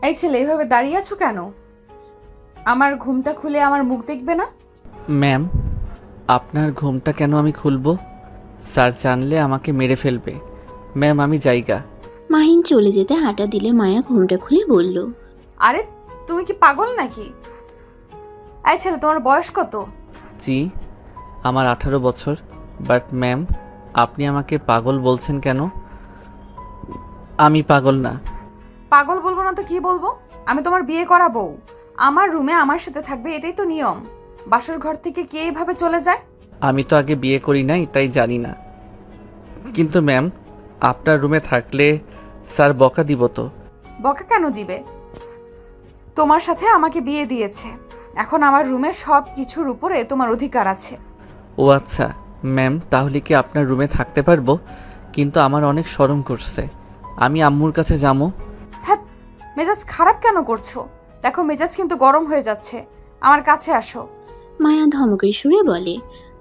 এই ছেলে, এইভাবে দাঁড়িয়ে আছো কেন? আমার ঘুমটা খুলে আমার মুখ দেখবে না? ম্যাম, আপনার ঘুমটা কেন আমি খুলবো? স্যার জানলে আমাকে মেরে ফেলবে। ম্যাম, আমি জায়গা। মাহিন চলে যেতে হাঁটা দিলে মায়া ঘুমটা খুলে বলল, আরে তুমি কি পাগল নাকি? এই ছেলে, তোমার বয়স কত? জি, আমার 18 বছর। বাট ম্যাম, আপনি আমাকে পাগল বলছেন কেন? আমি পাগল না। পাগল বলবো না তো কি বলবো? আমি তোমার বিয়ে করা বউ। আমার রুমে আমার সাথে থাকবে, এটাই তো নিয়ম। বাসর ঘর থেকে কে এইভাবে চলে যায়? আমি তো আগে বিয়ে করি নাই, তাই জানি না। কিন্তু ম্যাম, আপনার রুমে থাকলে স্যার বকা দিব তো। বকা কেন দিবে? তোমার সাথে আমাকে বিয়ে দিয়েছে, এখন আমার রুমের সব কিছুর উপরে তোমার অধিকার আছে। ও আচ্ছা ম্যাম, তাহলে কি আপনার রুমে থাকতে পারবো? কিন্তু আমার অনেক শরম করছে। আমি আম্মুর কাছে যাবো। হ্যাঁ, মেজাজ খারাপ কেন করছো? দেখো, মেজাজ কিন্তু গরম হয়ে যাচ্ছে। আমার কাছে আসো। মায়া ধমকের সুরে বলে।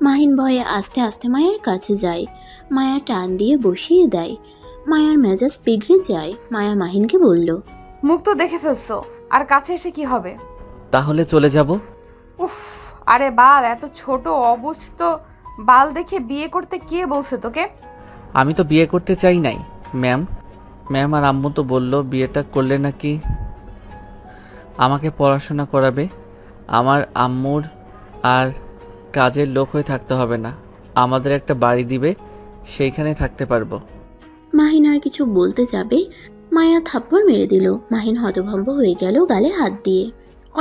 মাহিন ভয়ে আস্তে আস্তে মায়ের কাছে যায়। মায়া টান দিয়ে বসিয়ে দেয়। মায়ার মেজাজ বিগড়ে যায়। মায়া মাহিনকে বলল, মুখ তো দেখে ফেলছো, আর কাছে এসে কি হবে? তাহলে চলে যাব। উফ, আরে বাল, এত ছোট অবুঝ বাল দেখে বিয়ে করতে কে বলছে তোকে? আমি তো বিয়ে করতে চাই নাই ম্যাম। ম্যাম, আর আম্মু তো বললো বিয়েটা করলে নাকি আমাকে পড়াশোনা করাবে। আমার আম্মুর আর কাজের লোক হয়ে থাকতে হবে না, আমাদের একটা বাড়ি দিবে, সেইখানে থাকতে পারবো। মাহিন আর কিছু বলতে যাবে, মায়া থাপ্পড় মেরে দিল। মাহিন হতভম্ব হয়ে গেল গালে হাত দিয়ে।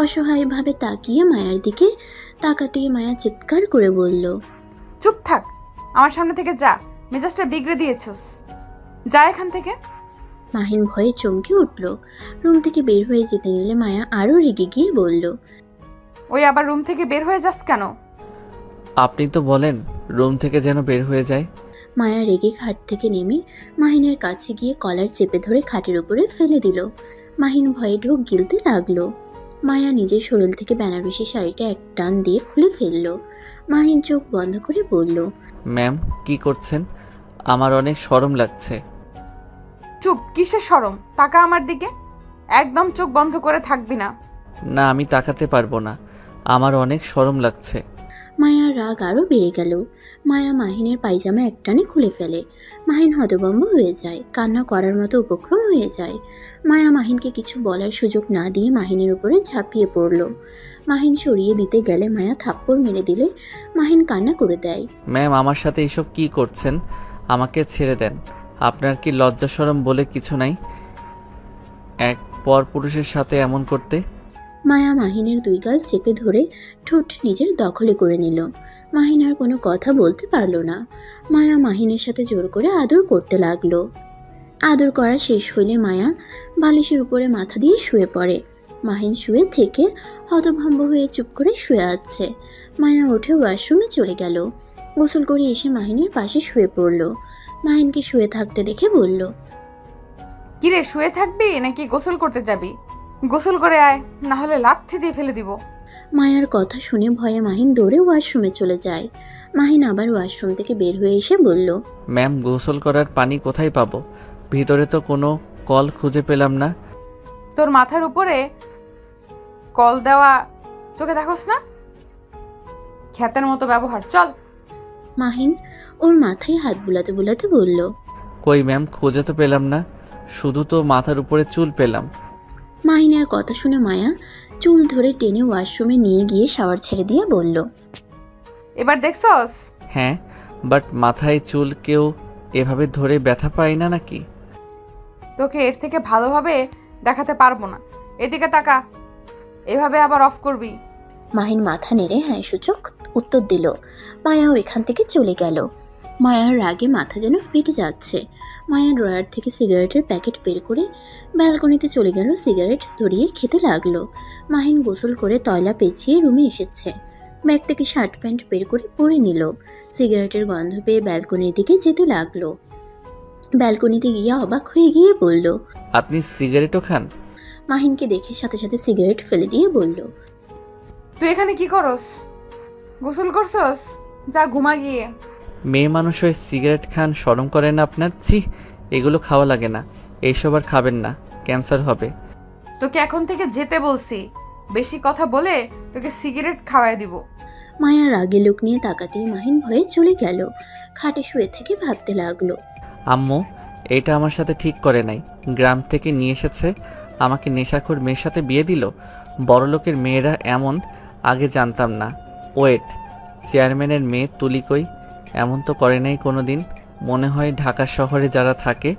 অসহায়ভাবে তাকিয়ে মায়ার দিকে তাকাতেই মায়া চিৎকার করে বলল, চুপ থাক, আমার সামনে থেকে যা। মেজাজটা বিগড়ে দিয়েছস, যা এখান থেকে। মাহিন ভয়ে চমকে উঠল। রুম থেকে বের হয়ে যেতে নিলে মায়া আরও রেগে গিয়ে বলল, ওই আবার রুম থেকে বের হয়ে যাস কেন? আপনি তো বলেন রুম থেকে যেন বের হয়ে যায়। মায়া রেগে খাট থেকে নেমে মাহিনের কাছে গিয়ে কলার চেপে ধরে খাটের উপরে ফেলে দিল। মাহিন ভয়ে ঢোক গিলতে লাগলো। মায়া নিজের শরীর থেকে বেনারসি শাড়িটা এক টান দিয়ে খুলে ফেলল। মাহিন চোখ বন্ধ করে বলল, ম্যাম, কি করছেন? আমার অনেক শরম লাগছে। চুপ, কিসের শরম? তাকা আমার দিকে। একদম চোখ বন্ধ করে থাকবি না। না, আমি তাকাতে পারবো না, আমার অনেক শরম লাগছে। মায়ার রাগ আরও বেড়ে গেল। মায়া মাহিনের পায়জামা একটানে খুলে ফেলে। মাহিন হতভম্ব হয়ে যায়, কান্না করার মতো উপক্রম হয়ে যায়। মায়া মাহিনকে কিছু বলার সুযোগ না দিয়ে মাহিনের উপরে ঝাঁপিয়ে পড়ল। মাহিন সরিয়ে দিতে গেলে মায়া থাপ্পড় মেরে দিলে মাহিন কান্না করে দেয়। ম্যাম, আমার সাথে এসব কি করছেন? আমাকে ছেড়ে দেন। আপনার কি লজ্জা শরম বলে কিছু নাই এক পরপুরুষের সাথে এমন করতে? মায়া মাহিনের দুই গাল চেপে ধরে ঠোঁট নিজের দখলে করে নিল। মাহিন আর কোনো কথা বলতে পারল না। মায়া মাহিনের সাথে জোর করে আদর করতে লাগলো। আদর করা শেষ হইলে মায়া বালিশের উপরে মাথা দিয়ে শুয়ে পড়ে। মাহিন শুয়ে থেকে হতভম্ব হয়ে চুপ করে শুয়ে আছে। মায়া উঠে ওয়াশরুমে চলে গেল। গোসল করে এসে মাহিনের পাশে শুয়ে পড়ল। মাহিনকে শুয়ে থাকতে দেখে বলল, কিরে, শুয়ে থাকবি নাকি গোসল করতে যাবি? গোসল করে আয়, না হলে লাথি দিয়ে ফেলে দিব। মায়ার কথা শুনে ভয়ে মাহিন দৌড়ে ওয়াশরুমে চলে যায়। মাহিন আবার ওয়াশরুম থেকে বের হয়ে এসে বলল, ম্যাম, গোসল করার পানি কোথায় পাবো? ভিতরে তো কোনো কল খুঁজে পেলাম না। তোর মাথার উপরে কল দেওয়া চোখে দেখোস না? খ্যাতের মতো ব্যবহার, চল। মাহিন ওর মাথায় হাত বুলাতে বুলাতে বলল, কই ম্যাম, খুঁজে তো পেলাম না, শুধু তো মাথার উপরে চুল পেলাম। মাহিনের কথা শুনে মায়া চুল ধরে টেনে ওয়াশরুমে নিয়ে গিয়ে শাওয়ার ছেড়ে দিয়ে বলল, এবার দেখছস? হ্যাঁ, বাট মাথায় চুল কেউ এভাবে ধরে ব্যথা পায় না নাকি? তোকে এর থেকে ভালোভাবে দেখাতে পারবো না। এদিকে তাকা, এভাবে আবার অফ করবি। মাহিন মাথা নেড়ে হ্যাঁ সূচক উত্তর দিল। মায়াও এখান থেকে চলে গেল। মায়ার রাগে মাথা যেন ফেটে যাচ্ছে। মায়া ড্রয়ার থেকে সিগারেটের প্যাকেট বের করে ব্যালকনিতে চলে গেল, সিগারেট ধরিয়ে খেতে লাগলো। মাহিন গোসল করে তয়লা পেঁচিয়ে রুমে এসেছে। ব্যাগ থেকে শার্ট প্যান্ট বের করে পরে নিল। সিগারেটের গন্ধ পেয়ে ব্যালকনির দিকে যেতে লাগলো। ব্যালকনিতে গিয়ে অবাক হয়ে গিয়ে বলল, আপনি সিগারেটও খান? মাহিনকে দেখে সাথে সাথে সিগারেট ফেলে দিয়ে বলল, তুই এখানে কি করস? গোসল করছস? যা ঘুমা গিয়ে। মেয়ে মানুষ হয়ে সিগারেট খান, শরম করে না আপনার? ছি, এগুলো খাওয়া লাগে না, এইসব আর খাবেন না, ক্যান্সার হবে। তোকে এখন থেকে যেতে বলছি। বেশি কথা বলে তোকে সিগারেট খাওয়াই দিব। মায়া রাগে লোক নিয়ে তাকাতেই মাহিন ভয়ে চলে গেল। খাটে শুয়ে থেকে ভাবতে লাগলো। আম্মু এটা আমার সাথে ঠিক করে নাই। গ্রাম থেকে নিয়ে এসেছে, আমাকে নেশাখোর মেয়ের সাথে বিয়ে দিল। বড়লোকের মেয়েরা এমন, আগে জানতাম না। ওয়েট, চেয়ারম্যানের মেয়ে তুলি কই? এমন তো করে নাই কোনো দিন। মনে হয় ঢাকা শহরে যারা থাকে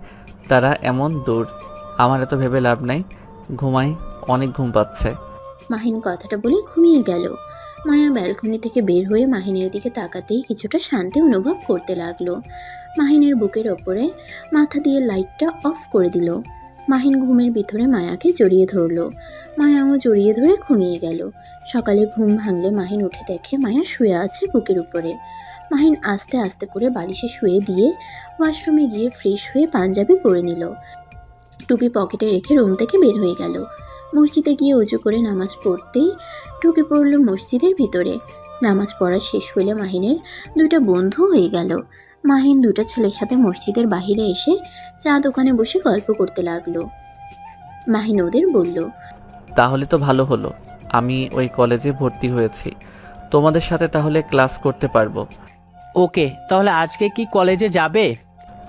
তারা এমন দূর। আমার এত ভেবে লাভ নাই, ঘুমাই, অনেক ঘুম পাচ্ছে। মাহিন কথাটা বলে ঘুমিয়ে গেল। মায়া ব্যালকনি থেকে বের হয়ে মাহিনের দিকে তাকাতেই কিছুটা শান্তি অনুভব করতে লাগলো। মাহিনের বুকের ওপরে মাথা দিয়ে লাইটটা অফ করে দিল। মাহিন ঘুমের ভিতরে মায়াকে জড়িয়ে ধরলো। মায়াও জড়িয়ে ধরে ঘুমিয়ে গেল। সকালে ঘুম ভাঙলে মাহিন উঠে দেখে মায়া শুয়ে আছে বুকের উপরে। মাহিন আস্তে আস্তে করে বালিশে শুয়ে দিয়ে ওয়াশরুমে গিয়ে ফ্রেশ হয়ে পাঞ্জাবি পরে নিল। টুপি পকেটে রেখে রুম থেকে বের হয়ে গেল। মসজিদে গিয়ে উজু করে নামাজ পড়তেই ঢুকে পড়ল মসজিদের ভিতরে। নামাজ পড়া শেষ হলে মাহিনের দুইটা বন্ধু হয়ে গেল। মাহিন দুটো ছেলের সাথে মসজিদের বাহিরে এসে চা দোকানে বসে গল্প করতে লাগলো। মাহিন ওদের বলল, তাহলে তো ভালো হলো, আমি ওই কলেজে ভর্তি হয়েছি। তোমাদের সাথে তাহলে ক্লাস করতে পারবো। ওকে, তাহলে আজকে কি কলেজে যাবে?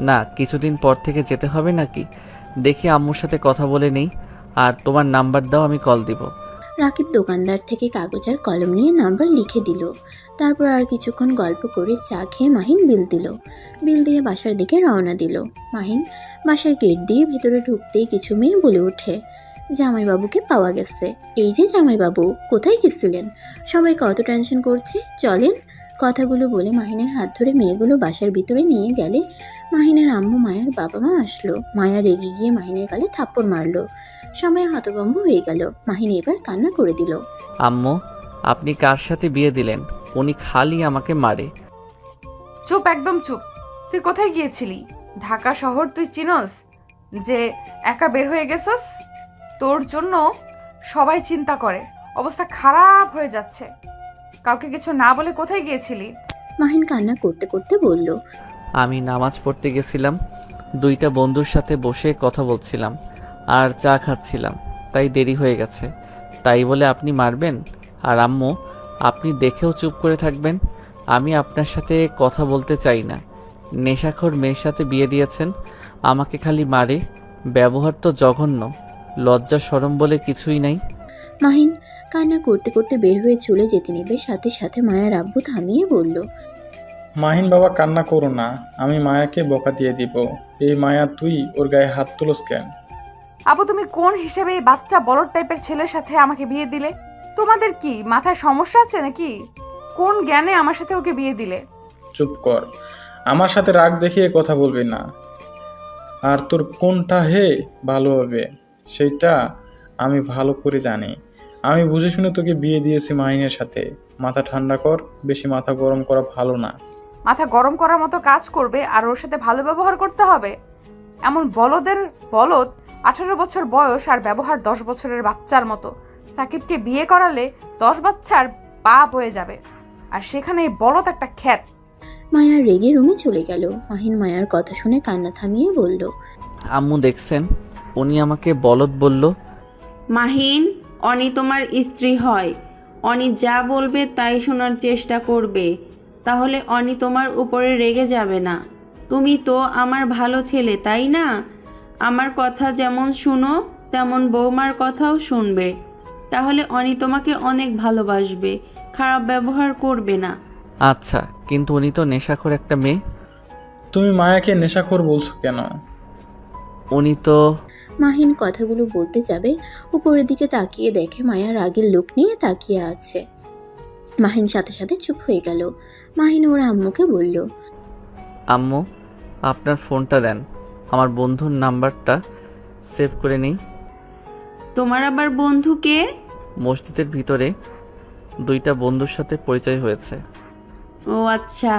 না, কিছুদিন পর থেকে যেতে হবে নাকি? দেখি আম্মুর সাথে কথা বলে নেই। আর তোমার নাম্বার দাও, আমি কল দিব। রাকিব দোকানদার থেকে কাগজ আর কলম নিয়ে নাম্বার লিখে দিল। তারপর আর কিছুক্ষণ গল্প করে চা খেয়ে মাহিন বিল দিল। বিল দিয়ে বাসার দিকে রওনা দিল। মাহিন বাসার গেট দিয়ে ভেতরে ঢুকতেই কিছু মেয়ে বলে ওঠে, জামাইবাবুকে পাওয়া গেছে। এই যে জামাইবাবু, কোথায় গেছিলেন? সবাই কত টেনশন করছে, চলেন। কথাগুলো বলে মাহিনের হাত ধরে মেয়েগুলো বাসার ভিতরে নিয়ে গেলে মাহিনের আম্মু মায়ের বাবা মা আসলো। মায়া রেগে গিয়ে মাহিনের গালে থাপ্পড় মারলো। সবাই হতভম্ব হয়ে গেল। মাহিন এবার কান্না করে দিল। আম্মু, আপনি কার সাথে বিয়ে দিলেন? উনি খালি আমাকে মারে। চুপ, একদম চুপ। তুই কোথায় গিয়েছিলি? ঢাকা শহর তুই চিনস যে একা বের হয়ে গেছস? তোর জন্য সবাই চিন্তা করে, অবস্থা খারাপ হয়ে যাচ্ছে। কাউকে কিছু না বলে কোথায় গিয়েছিলি? মাহিন কান্না করতে করতে বলল, আমি নামাজ পড়তে গেছিলাম, দুইটা বন্ধুর সাথে বসে কথা বলছিলাম আর চা খাচ্ছিলাম, তাই দেরি হয়ে গেছে। তাই বলে আপনি মারবেন? আর আম্মু, আপনি দেখেও চুপ করে থাকবেন? আমি আপনার সাথে কথা বলতে চাই না। নেশাখোর মেয়ের সাথে বিয়ে দিয়েছেন, আমাকে খালি মারে। ব্যবহার তো জঘন্য, লজ্জা শরম বলে কিছুই নাই। মাহিন কান্না করতে করতে বের হয়ে চলে যেতে নেবে, সাথে সাথে মায়ার আব্বু থামিয়ে বলল, মাহিন বাবা, কান্না করো না, আমি মায়াকে বকা দিয়ে দিব। এই মায়া, তুই ওর গায়ে হাত তুলস কেন? আপু, তুমি কোন হিসেবে এই বাচ্চা বলদ টাইপের ছেলের সাথে আমাকে বিয়ে দিলে? তোমাদের কি মাথায় সমস্যা আছে নাকি? কোন জ্ঞানে আমার সাথে ওকে বিয়ে দিলে? চুপ কর, আমার সাথে রাগ দেখিয়ে কথা বলবি না। আর তোর কোনটা হে ভালো হবে সেইটা আমি ভালো করে জানি। আমি বুঝে শুনে তোকে বিয়ে দিয়েছি মাহিনের সাথে। মাথা ঠান্ডা কর, বেশি মাথা গরম করা ভালো না। মাথা গরম করার মতো কাজ করবে আর ওর সাথে ভালো ব্যবহার করতে হবে? এমন বলদের বলদ, 18 বছর বয়স আর ব্যবহার 10 বছরের বাচ্চার মতো। সাকিবকে বিয়ে করালে 10 বাচ্চার বাপ হয়ে যাবে, আর সেখানে এই বলদ একটা খ্যাত। মায়া রেগে রুমে চলে গেল। মাহিন মায়ার কথা শুনে কান্না থামিয়ে বলল, আম্মু দেখছেন, উনি আমাকে বলদ বলল। মাহিন, অনি তোমার স্ত্রী হয়। অনি যা বলবে তাই শোনার চেষ্টা করবে, তাহলে অনি তোমার উপরে রেগে যাবে না। তুমি তো আমার ভালো ছেলে, তাই না? আমার কথা যেমন শুনো তেমন বৌমার কথাও শুনবে, তাহলে অনি তোমাকে অনেক ভালোবাসবে, খারাপ ব্যবহার করবে না। আচ্ছা, কিন্তু উনি তো নেশাখোর একটা মেয়ে। তুমি মায়াকে নেশাখোর বলছো কেন? উনি তো। মাহিন কথাগুলো বলতে যাবে, উপরের দিকে তাকিয়ে দেখে মায়া রাগের লোক নিয়ে তাকিয়ে আছে। মাহিন সাথে সাথে চুপ হয়ে গেল। মাহিন ওর আম্মুকে বলল, আম্মু, আপনার ফোনটা দেন, আমার বন্ধুর নাম্বারটা সেভ করে নেই। তোমার আবার বন্ধু কে? মসজিদের ভিতরে দুইটা বন্ধুর সাথে পরিচয় হয়েছে। ও আচ্ছা।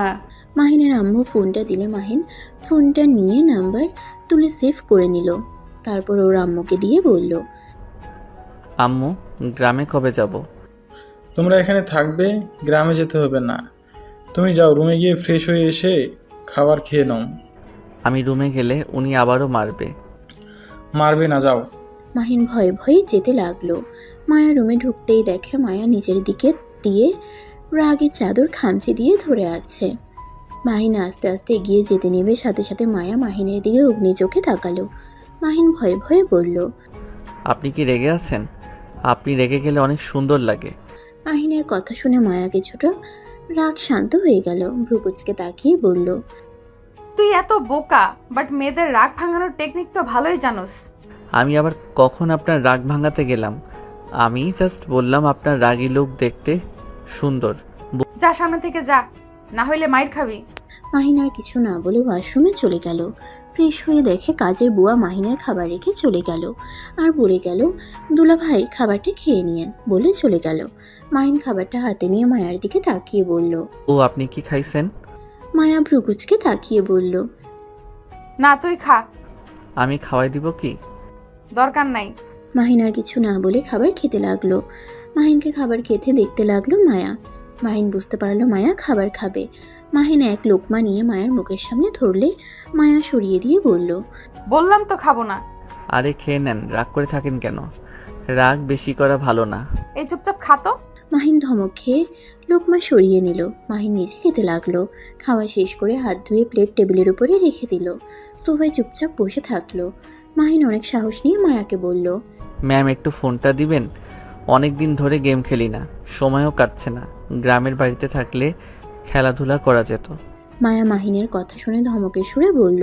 মাহিনের আম্মু ফোনটা দিলে মাহিন ফোনটা নিয়ে নাম্বার তুলে সেভ করে নিল। তারপর ওর আম্মুকে দিয়ে বলল, আম্মু, গ্রামে কবে যাব? তোমরা এখানে থাকবে, গ্রামে যেতে হবে না। তুমি যাও, রুমে গিয়ে ফ্রেশ হয়ে এসে খাবার খেয়ে নাও। আমি রুমে গেলে উনি আবারও মারবে। মারবে না, যাও। মাহিন ভয়ে ভয়ে যেতে লাগলো। মায়া রুমে ঢুকতেই দেখে মায়া নিজের দিকে দিয়ে রাগে চাদর খামচে দিয়ে ধরে আছে। মাহিন আস্তে আস্তে এগিয়ে যেতে নেবে, সাথে সাথে মায়া মাহিনের দিকে অগ্নি চোখে তাকালো। মাহিন ভয়ে ভয়ে বলল, আপনি কি রেগে আছেন? আপনি রেগে গেলে অনেক সুন্দর লাগে। মাহিনের কথা শুনে মায়া কিছুটা রাগ শান্ত হয়ে গেল। ভ্রুকুচকে তাকিয়ে বলল, তুই এত বোকা, বাট মেয়েদের রাগ ভাঙানোর টেকনিক তো ভালোই জানোস। আমি আবার কখন আপনার রাগ ভাঙাতে গেলাম? আমি জাস্ট বললাম আপনার রাগী লোক দেখতে সুন্দর। যা সামনে থেকে যা, না হইলে মাইর খাবি। মাহিন আর কিছু না বলে ওয়াশরুমে চলে গেল। ফ্রেশ হয়ে দেখে কাজের বুয়া মাহিনের খাবার রেখে চলে গেল আর বলে গেল, দুলা ভাই খাবারটা খেয়ে নিয়েন বলে চলে গেল। মাহিন খাবারটা হাতে নিয়ে মায়ার দিকে তাকিয়ে বলল। ও আপনি কি খাইছেন? মায়া ভ্রুকুচকে তাকিয়ে বলল, না তুই খা, আমি খাওয়াই দিব কি? দরকার নাই। মাহিন আর কিছু না বলে খাবার খেতে লাগলো। মাহিনকে খাবার খেতে দেখতে লাগলো মায়া। মাহিন বুঝতে পারলো মায়া খাবার খাবে। মাহিন এক লোকমা নিয়ে মায়ের মুখের সামনে ধরলে মায়া সরিয়ে দিয়ে বলল, বললাম তো খাবো না। আরে খেয়ে নেন, রাগ করে থাকেন কেন? রাগ বেশি করা ভালো না। এই চুপচাপ খাতো। মাহিন ধমক খেয়ে লোকমা সরিয়ে নিল। মাহিন নিজে খেতে লাগলো। খাওয়া শেষ করে হাত ধুয়ে প্লেট টেবিলের উপরে রেখে দিল। সোফায় চুপচাপ বসে থাকলো। মাহিন অনেক সাহস নিয়ে মায়াকে বলল, ম্যাম একটু ফোনটা দিবেন? অনেক দিন ধরে গেম খেলি না, সময়ও কাটছে না। গ্রামের বাড়িতে থাকলে খেলাধুলা করা যেত। মায়া মাহিনের কথা শুনে ধমকের সুরে বলল,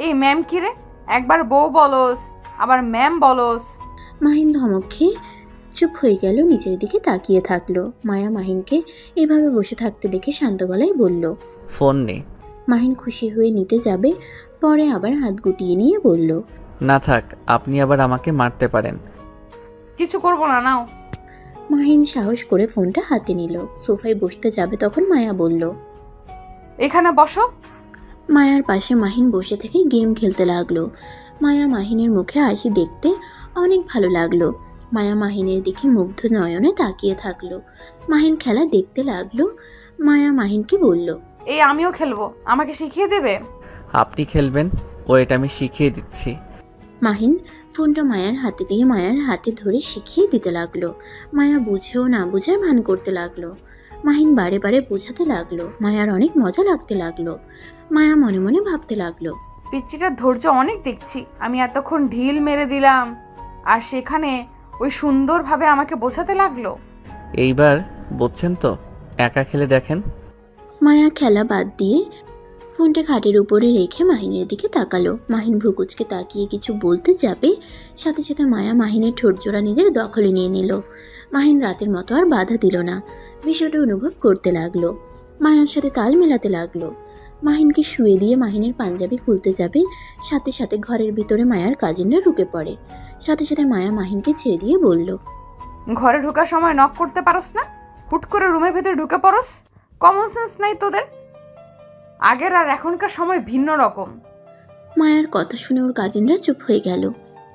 এই ম্যাম কি রে? একবার বউ বলস, আবার ম্যাম বলস। মাহিন ধমক খেয়ে চুপ হয়ে গেল, নিচের দিকে তাকিয়ে থাকলো। মায়া মাহিনকে এভাবে বসে থাকতে দেখে শান্ত গলায় বলল। ফোন নেই। মাহিন খুশি হয়ে নিতে যাবে, পরে আবার হাত গুটিয়ে নিয়ে বলল, না থাক, আপনি আবার আমাকে মারতে পারেন। কিছু করবো না, নাও। মাহিন সাহস করে ফোনটা হাতে নিল। সোফায় বসতে যাবে তখন মায়া বলল, এখানে বসো। মায়ার পাশে মাহিন বসে থেকে গেম খেলতে লাগলো। মায়া মাহিনের মুখে হাসি দেখতে অনেক ভালো লাগলো। মায়া মাহিনের দিকে মুগ্ধ নয়নে তাকিয়ে থাকলো। মাহিন খেলা দেখতে লাগলো। মায়া মাহিনকে বলল, এই আমিও খেলবো, আমাকে শিখিয়ে দেবে? আপনি খেলবেন? ও এটা আমি শিখিয়ে দিচ্ছি। মাহিন ফোনটা মায়ার হাতে দিয়ে মায়ার হাতে ধরে শিখিয়ে দিতে লাগলো। মায়া বুঝেও না বুঝার ভান করতে লাগলো। মাহিন বারে বারে বোঝাতে লাগলো। মায়ার অনেক মজা লাগতে লাগলো। মায়া মনে মনে ভাবতে লাগলো, পিচ্চিটার ধৈর্য অনেক দেখছি। আমি এতক্ষণ ঢিল মেরে দিলাম, আর সেখানে ওই সুন্দরভাবে আমাকে বোঝাতে লাগলো। এইবার বুঝছেন তো? একা খেলে দেখেন। মায়া খেলা বাদ দিয়ে ফোনটা খাটের উপরে রেখে মাহিনের দিকে তাকালো। মাহিন ভ্রুকুচকে তাকিয়ে কিছু বলতে যাবে, সাথে সাথে মায়া মাহিনের ঠোঁটজোড়া নিজের দখলে নিয়ে নিল। মাহিন রাতের মতো আর বাধা দিল না, বিষয়টা অনুভব করতে লাগলো। মায়ার সাথে তাল মেলাতে লাগলো। মাহিনকে শুয়ে দিয়ে মাহিনের পাঞ্জাবি খুলতে যাবে, সাথে সাথে ঘরের ভিতরে মায়ার কাজিনরা ঢুকে পড়ে। সাথে সাথে মায়া মাহিনকে ছেড়ে দিয়ে বলল, ঘরে ঢোকার সময় নক করতে পারস না? হুট করে রুমের ভেতরে ঢুকে পড়স? কমন সেন্স নাই তোদের? আগের আর এখনকার সময় ভিন্ন রকম। মায়ার কথা শুনে ওর কাজিনরা চুপ হয়ে গেল।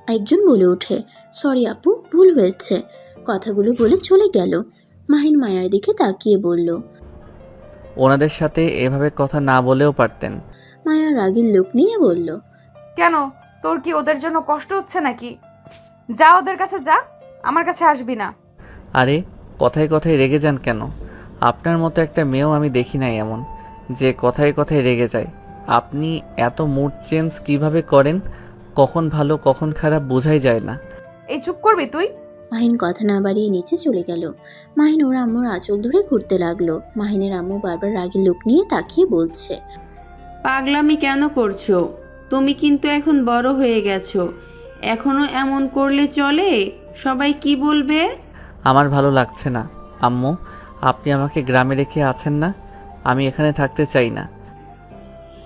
একজন বলে ওঠে, সরি আপু, ভুল হয়েছে। কথাগুলো বলে চলে গেল। মাহিন মায়ার দিকে তাকিয়ে বলল, ওনাদের সাথে এভাবে কথা না বলেও পারতেন। মায়া রাগের লোক নিয়ে বলল, কেন, তোর কি ওদের জন্য কষ্ট হচ্ছে নাকি? যা ওদের কাছে যা, আমার কাছে আসবি না। আরে কথায় কথায় রেগে যান কেন? আপনার মতো একটা মেয়েও আমি দেখি নাই এমন, যে কথায় কথায় রেগে যায়। আপনি এত মুড চেঞ্জ কিভাবে করেন? কখন ভালো কখন খারাপ বোঝাই যায় না। এই চুপ করবি তুই? মাহিন কথা না বাড়িয়ে নিচে চলে গেল। মাহিন ওর আম্মুর আঁচল ধরে ঘুরতে লাগলো। মাহিনের আম্মু বারবার রাগের লোক নিয়ে তাকিয়ে বলছে, পাগলামি কেন করছো? তুমি কিন্তু এখন বড় হয়ে গেছো, এখনো এমন করলে চলে? সবাই কি বলবে? আমার ভালো লাগছে না আম্মু, আপনি আমাকে গ্রামে রেখে আছেন না? আমি এখানে থাকতে চাই না।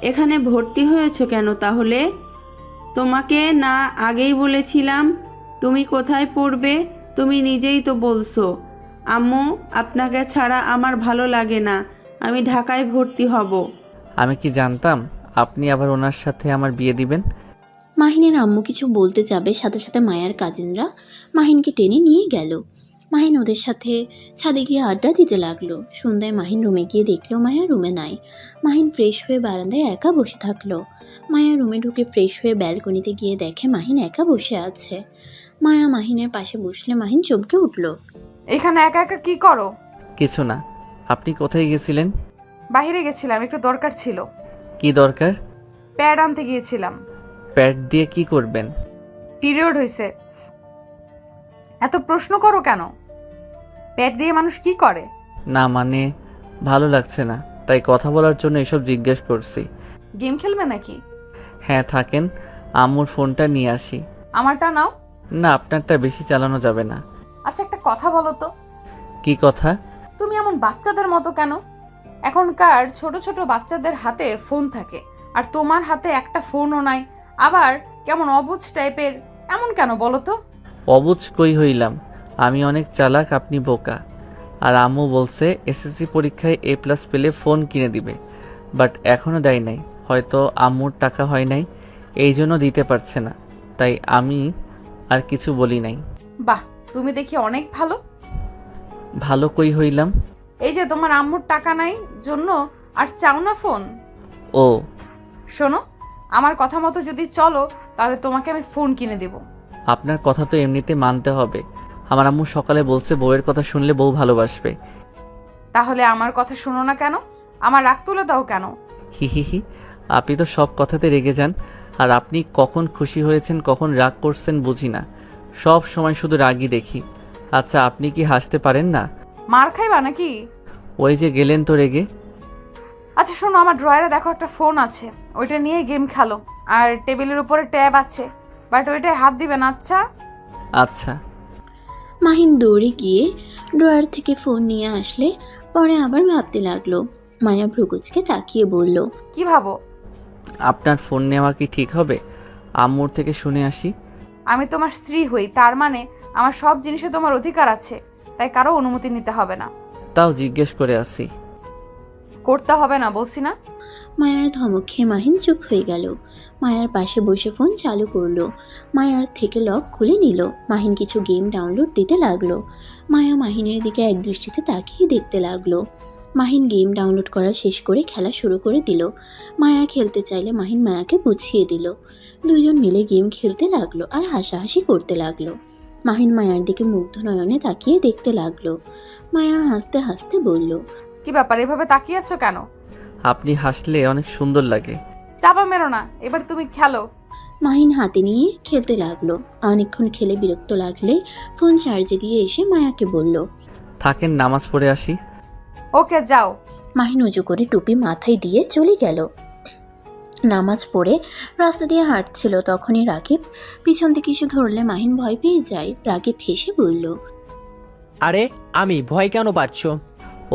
এখানে ভর্তি হয়েছো কেন তাহলে? তোমাকে না আগেই বলেছিলাম তুমি কোথায় পড়বে? তুমি নিজেই তো বলছো, আম্মু আপনাকে ছাড়া আমার ভালো লাগে না, আমি ঢাকায় ভর্তি হব। আমি কি জানতাম আপনি আবার ওনার সাথে আমার বিয়ে দিবেন? মাহিনের আম্মু কিছু বলতে যাবে, সাথে সাথে মায়ার কাজিনরা মাহিনকে টেনে নিয়ে গেল। মাহিন ওদের সাথে ছাদে গিয়ে আড্ডা দিতে লাগলো। সন্ধ্যায় মাহিন রুমে গিয়ে দেখলো মায়া রুমে নাই। মাহিন ফ্রেশ হয়ে বারান্দায় একা বসে থাকলো। মায়া রুমে ঢুকে ফ্রেশ হয়ে ব্যালকনিতে গিয়ে দেখে মাহিন একা বসে আছে। মায়া মাহিনের পাশে বসলে মাহিন চমকে উঠল। এখানে একা একা কি করো? কিছু না। আপনি কোথায় গেছিলেন? বাইরে গেছিলাম, একটু দরকার ছিল। কি দরকার? প্যাড আনতে গিয়েছিলাম। প্যাড দিয়ে কি করবেন? পিরিয়ড হয়েছে। এত প্রশ্ন করো কেন? প্যাড দিয়ে মানুষ কি করে? না মানে ভালো লাগছে না, তাই কথা বলার জন্য এসব জিজ্ঞেস করছি। গেম খেলবে নাকি? হ্যাঁ থাকেন, আম্মুর ফোনটা নিয়ে আসি। আমারটা নাও। না, আপনারটা বেশি চালানো যাবে না। আচ্ছা একটা কথা বলো তো, কি কথা? তুমি এমন বাচ্চাদের মতো কেন? এখনকার ছোট ছোট বাচ্চাদের হাতে ফোন থাকে, আর তোমার হাতে একটা ফোনও নাই, আবার কেমন অবুঝ টাইপের, এমন কেন বলো তো? অবুঝ কই হইলাম, আমি অনেক চালাক, আপনি বোকা। আর আম্মু বলছে এসএসসি পরীক্ষায় A+ পেলে ফোন কিনে দিবে, বাট এখনও দেয় নাই। হয়তো আম্মুর টাকা হয় নাই, এই জন্য দিতে পারছে না, তাই আমি আর কিছু বলি নাই। বাহ, তুমি দেখি অনেক ভালো। ভালো কই হইলাম? এই যে তোমার আম্মুর টাকা নাই জন্য আর চাও না ফোন। ও শোনো, আমার কথা মতো যদি চলো তাহলে তোমাকে আমি ফোন কিনে দেব। আপনার কথা তো এমনিতে মানতে হবে। আমার আম্মু সকালে বলছে বউয়ের কথা শুনলে বউ ভালোবাসবে। তাহলে আমার কথা শোনো না কেন? আমার রাগ তুলে দাও কেন? হি হি হি, আপনি তো সব কথাতে রেগে যান, আর আপনি কখন খুশি হয়েছেন কখন রাগ করছেন বুঝি না, সব সময় শুধু রাগই দেখি। আচ্ছা আপনি কি হাসতে পারেন না? মার খাইবা নাকি? ওই যে গেলেন তো রেগে। আচ্ছা শোনো, আমার ড্রয়ারে দেখো একটা ফোন আছে, ওইটা নিয়ে গেম খেলো। আর টেবিলের উপরে ট্যাব আছে, বাট ওইটায় হাত দিবে না। আচ্ছা আচ্ছা। মাহিন দৌড়ে গিয়ে ড্রয়ার থেকে ফোন নিয়ে আসলে পরে আবার ভাবতে লাগলো। মায়া ভ্রুকুচকে তাকিয়ে বলল, কি ভাবো? আপনার ফোন নেওয়া কি ঠিক হবে? আম্মুর থেকে শুনে আসি। আমি তোমার স্ত্রী হই, তার মানে আমার সব জিনিসে তোমার অধিকার আছে, তাই কারো অনুমতি নিতে হবে না। তাও জিজ্ঞেস করে আসি। করতে হবে না বলছি না? মায়ার ধমক খেয়ে মাহিন চুপ হয়ে গেল। মায়ার পাশে বসে ফোন চালু করলো। মায়ার থেকে লক খুলে নিল। মাহিন কিছু গেম ডাউনলোড দিতে লাগলো। মায়া মাহিনের দিকে এক দৃষ্টিতে তাকিয়ে দেখতে লাগলো। মাহিন গেম ডাউনলোড করা শেষ করে খেলা শুরু করে দিল। মায়া খেলতে চাইলে মাহিন মায়াকে বুঝিয়ে দিল। দুজন মিলে গেম খেলতে লাগলো আর হাসাহাসি করতে লাগলো। মাহিন মায়ার দিকে মুগ্ধ নয়নে তাকিয়ে দেখতে লাগলো। মায়া হাসতে হাসতে বলল, কি ব্যাপার, এভাবে তাকিয়ে আছো কেন? আপনি হাসলে অনেক সুন্দর লাগে। চাপা মেরো না, এবার তুমি খেলো। মাহিন হাতে নিয়ে খেলতে লাগলো। অনেকক্ষণ খেলে বিরক্ত লাগলে ফোন চার্জে দিয়ে এসে মায়াকে বলল, থাকেন, নামাজ পড়ে আসি। ওকে যাও। মাহিন উঁচু করে টুপি মাথায় দিয়ে চলে গেল। নামাজ পড়ে রাস্তা দিয়ে হাঁটছিল, তখনই রাকিব পিছন থেকে এসে ধরলে মাহিন ভয় পেয়ে যায়। রাকিব হেসে বলল, আরে আমি ভয় কেন পাচ্ছ?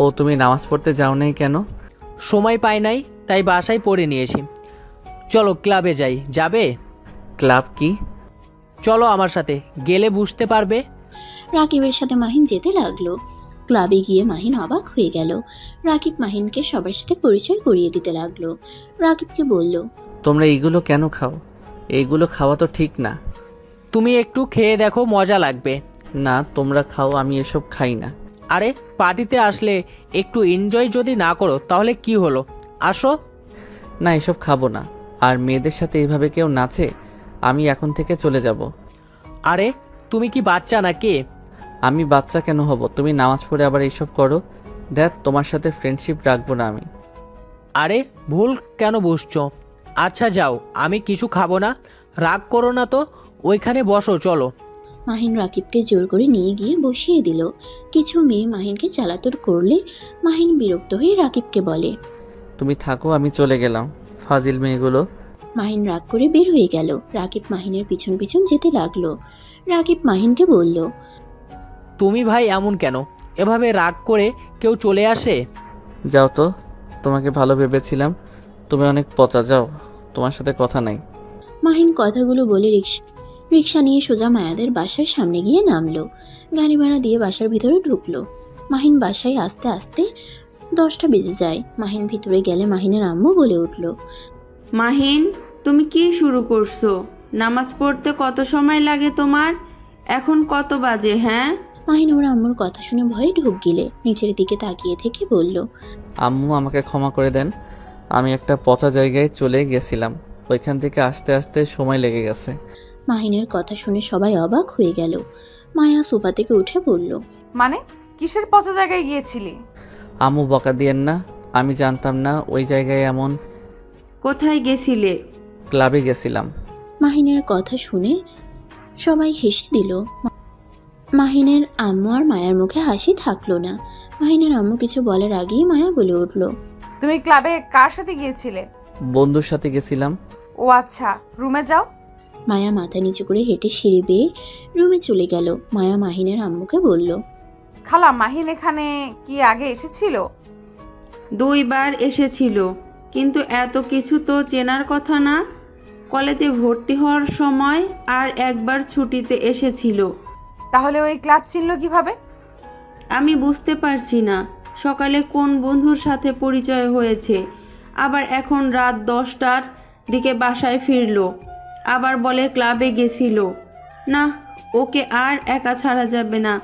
ও তুমি নামাজ পড়তে যাও নাই কেন? সময় পাই নাই, তাই বাসায় পড়ে নিয়েছি। চলো ক্লাবে যাই, যাবে? ক্লাব কি? চলো আমার সাথে, গেলে বুঝতে পারবে। রাকিবের সাথে মাহিন যেতে লাগলো। ক্লাবে গিয়ে মাহিন অবাক হয়ে গেল। রাকিব মাহিনকে সবার সাথে পরিচয় করিয়ে দিতে লাগলো। রাকিবকে বলল, তোমরা এইগুলো কেন খাও? এইগুলো খাওয়া তো ঠিক না। তুমি একটু খেয়ে দেখো, মজা লাগবে। না তোমরা খাও, আমি এসব খাই না। আরে পার্টিতে আসলে একটু এনজয় যদি না করো তাহলে কি হলো? আসো। না এসব খাবো না। আর মেয়েদের সাথে এইভাবে কেউ নাচে? আমি এখন থেকে চলে যাব। আরে তুমি কি বাচ্চা নাকি? আমি বাচ্চা কেন হব? তুমি নামাজ পড়ে আবার এইসব করো। দেখ তোমার সাথে ফ্রেন্ডশিপ রাখবো না আমি। আরে ভুল কেন বুঝছো? আচ্ছা যাও, আমি কিছু খাবো না। রাগ করো না তো, ওইখানে বসো, চলো। মাহিন রাকিবকে জোর করে নিয়ে গিয়ে বসিয়ে দিল। কিছু মেয়ে মাহিনকে চালাতর করলে মাহিন বিরক্ত হয়ে রাকিবকে বলে, তুমি থাকো, আমি চলে গেলাম। ফাজিল মেয়েগুলো। মাহিন রাগ করে বের হয়ে গেল। রাকিব মাহিনের পিছন পিছন যেতে লাগলো। রাকিব মাহিনকে বলল, তুমি ভাই এমন কেন? এভাবে রাগ করে কেউ চলে আসে? যাও তো, তোমাকে ভালো ভেবেছিলাম, তুমি অনেক পচা। যাও, তোমার সাথে কথা নাই। মাহিন কথাগুলো বলে রিক্সা নিয়ে সোজা মায়াদের বাসার সামনে গিয়ে নামলো। গাড়ি ভাড়া দিয়ে বাসার ভিতরে ঢুকলো। মাহিন বাসায় আসতে আসতে 10টা বেজে যায়। মাহিন ভিতরে গেলে মাহিনের আম্মু বলে উঠল, মাহিন, তুমি কি শুরু করছো? নামাজ পড়তে কত সময় লাগে তোমার? এখন কত বাজে? হ্যাঁ, মাহিন ওর আম্মুর কথা শুনে ভয়ে ঢুক গিলে নিচের দিকে তাকিয়ে থেকে বলল, আম্মু আমাকে ক্ষমা করে দেন। আমি একটা পচা জায়গায় চলে গেছিলাম, ওইখান থেকে আসতে আসতে সময় লেগে গেছে। মাহিনের কথা শুনে সবাই অবাক হয়ে গেল। মায়া সোফা থেকে উঠে বলল, মানে কিসের পচা জায়গায় গিয়েছিলি? আম্মু বকা দিয়েন না, আমি জানতাম না ওই জায়গায় এমন। কোথায় গেছিলে? ক্লাবে গেছিলাম। মাহিনের কথা শুনে সবাই হেসে দিল। মাহিনের আম্মু আর মায়ার মুখে হাসি থাকলো না। মাহিনের আম্মু কিছু বলার আগেই মায়া বলে উঠল, তুমি ক্লাবে কার সাথে গিয়েছিলে? বন্ধুর সাথে গেছিলাম। ও আচ্ছা, রুমে যাও। মায়া মাথা নিচু করে হেঁটে সিঁড়ি বেয়ে রুমে চলে গেল। মায়া মাহিনের আম্মুকে বলল, খালা, মাহিন এখানে কি আগে এসেছিল? 2 বার এসেছিল, কিন্তু এত কিছু তো চেনার কথা না। কলেজে ভর্তি হওয়ার সময় আর একবার ছুটিতে এসেছিল। তাহলে ওই ক্লাব চিনল কিভাবে? আমি বুঝতে পারছি না, সকালে কোন বন্ধুর সাথে পরিচয় হয়েছে, আবার এখন রাত 10টার দিকে বাসায় ফিরলো, আবার বলে ক্লাবে গেছিল। না, ওকে আর একা ছাড়া যাবে না।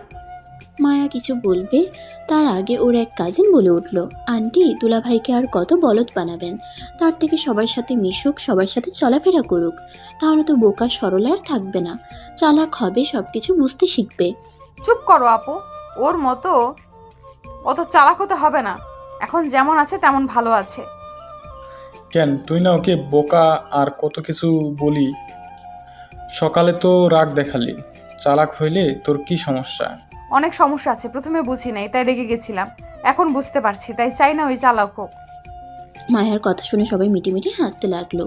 মায়া কিছু বলবে তার আগে ওর এক কাজিন বলে উঠল, আন্টি দুলাভাইকে আর কত বলদ বানাবেন, তার থেকে সবার সাথে মিশুক, সবার সাথে চলাফেরা করুক, তাহলে তো বোকা সরল আর থাকবে না, চালাক হবে, সবকিছু বুঝতে শিখবে। চুপ করো আপু, ওর মতো অত চালাক হতে হবে না। এখন যেমন আছে তেমন ভালো আছে। কেন তুই না ওকে বোকা আর কত কিছু বলি? সকালে তো রাগ দেখালি, চালাক হইলে তোর কি সমস্যা? অনেক সমস্যা আছে, প্রথমে বুঝি নাই তাই রেগে গেছিলাম, এখন বুঝতে পারছি তাই চাই না ওই চালাক হোক। মায়ার কথা শুনে সবাই মিটিমিটি হাসতে লাগলো।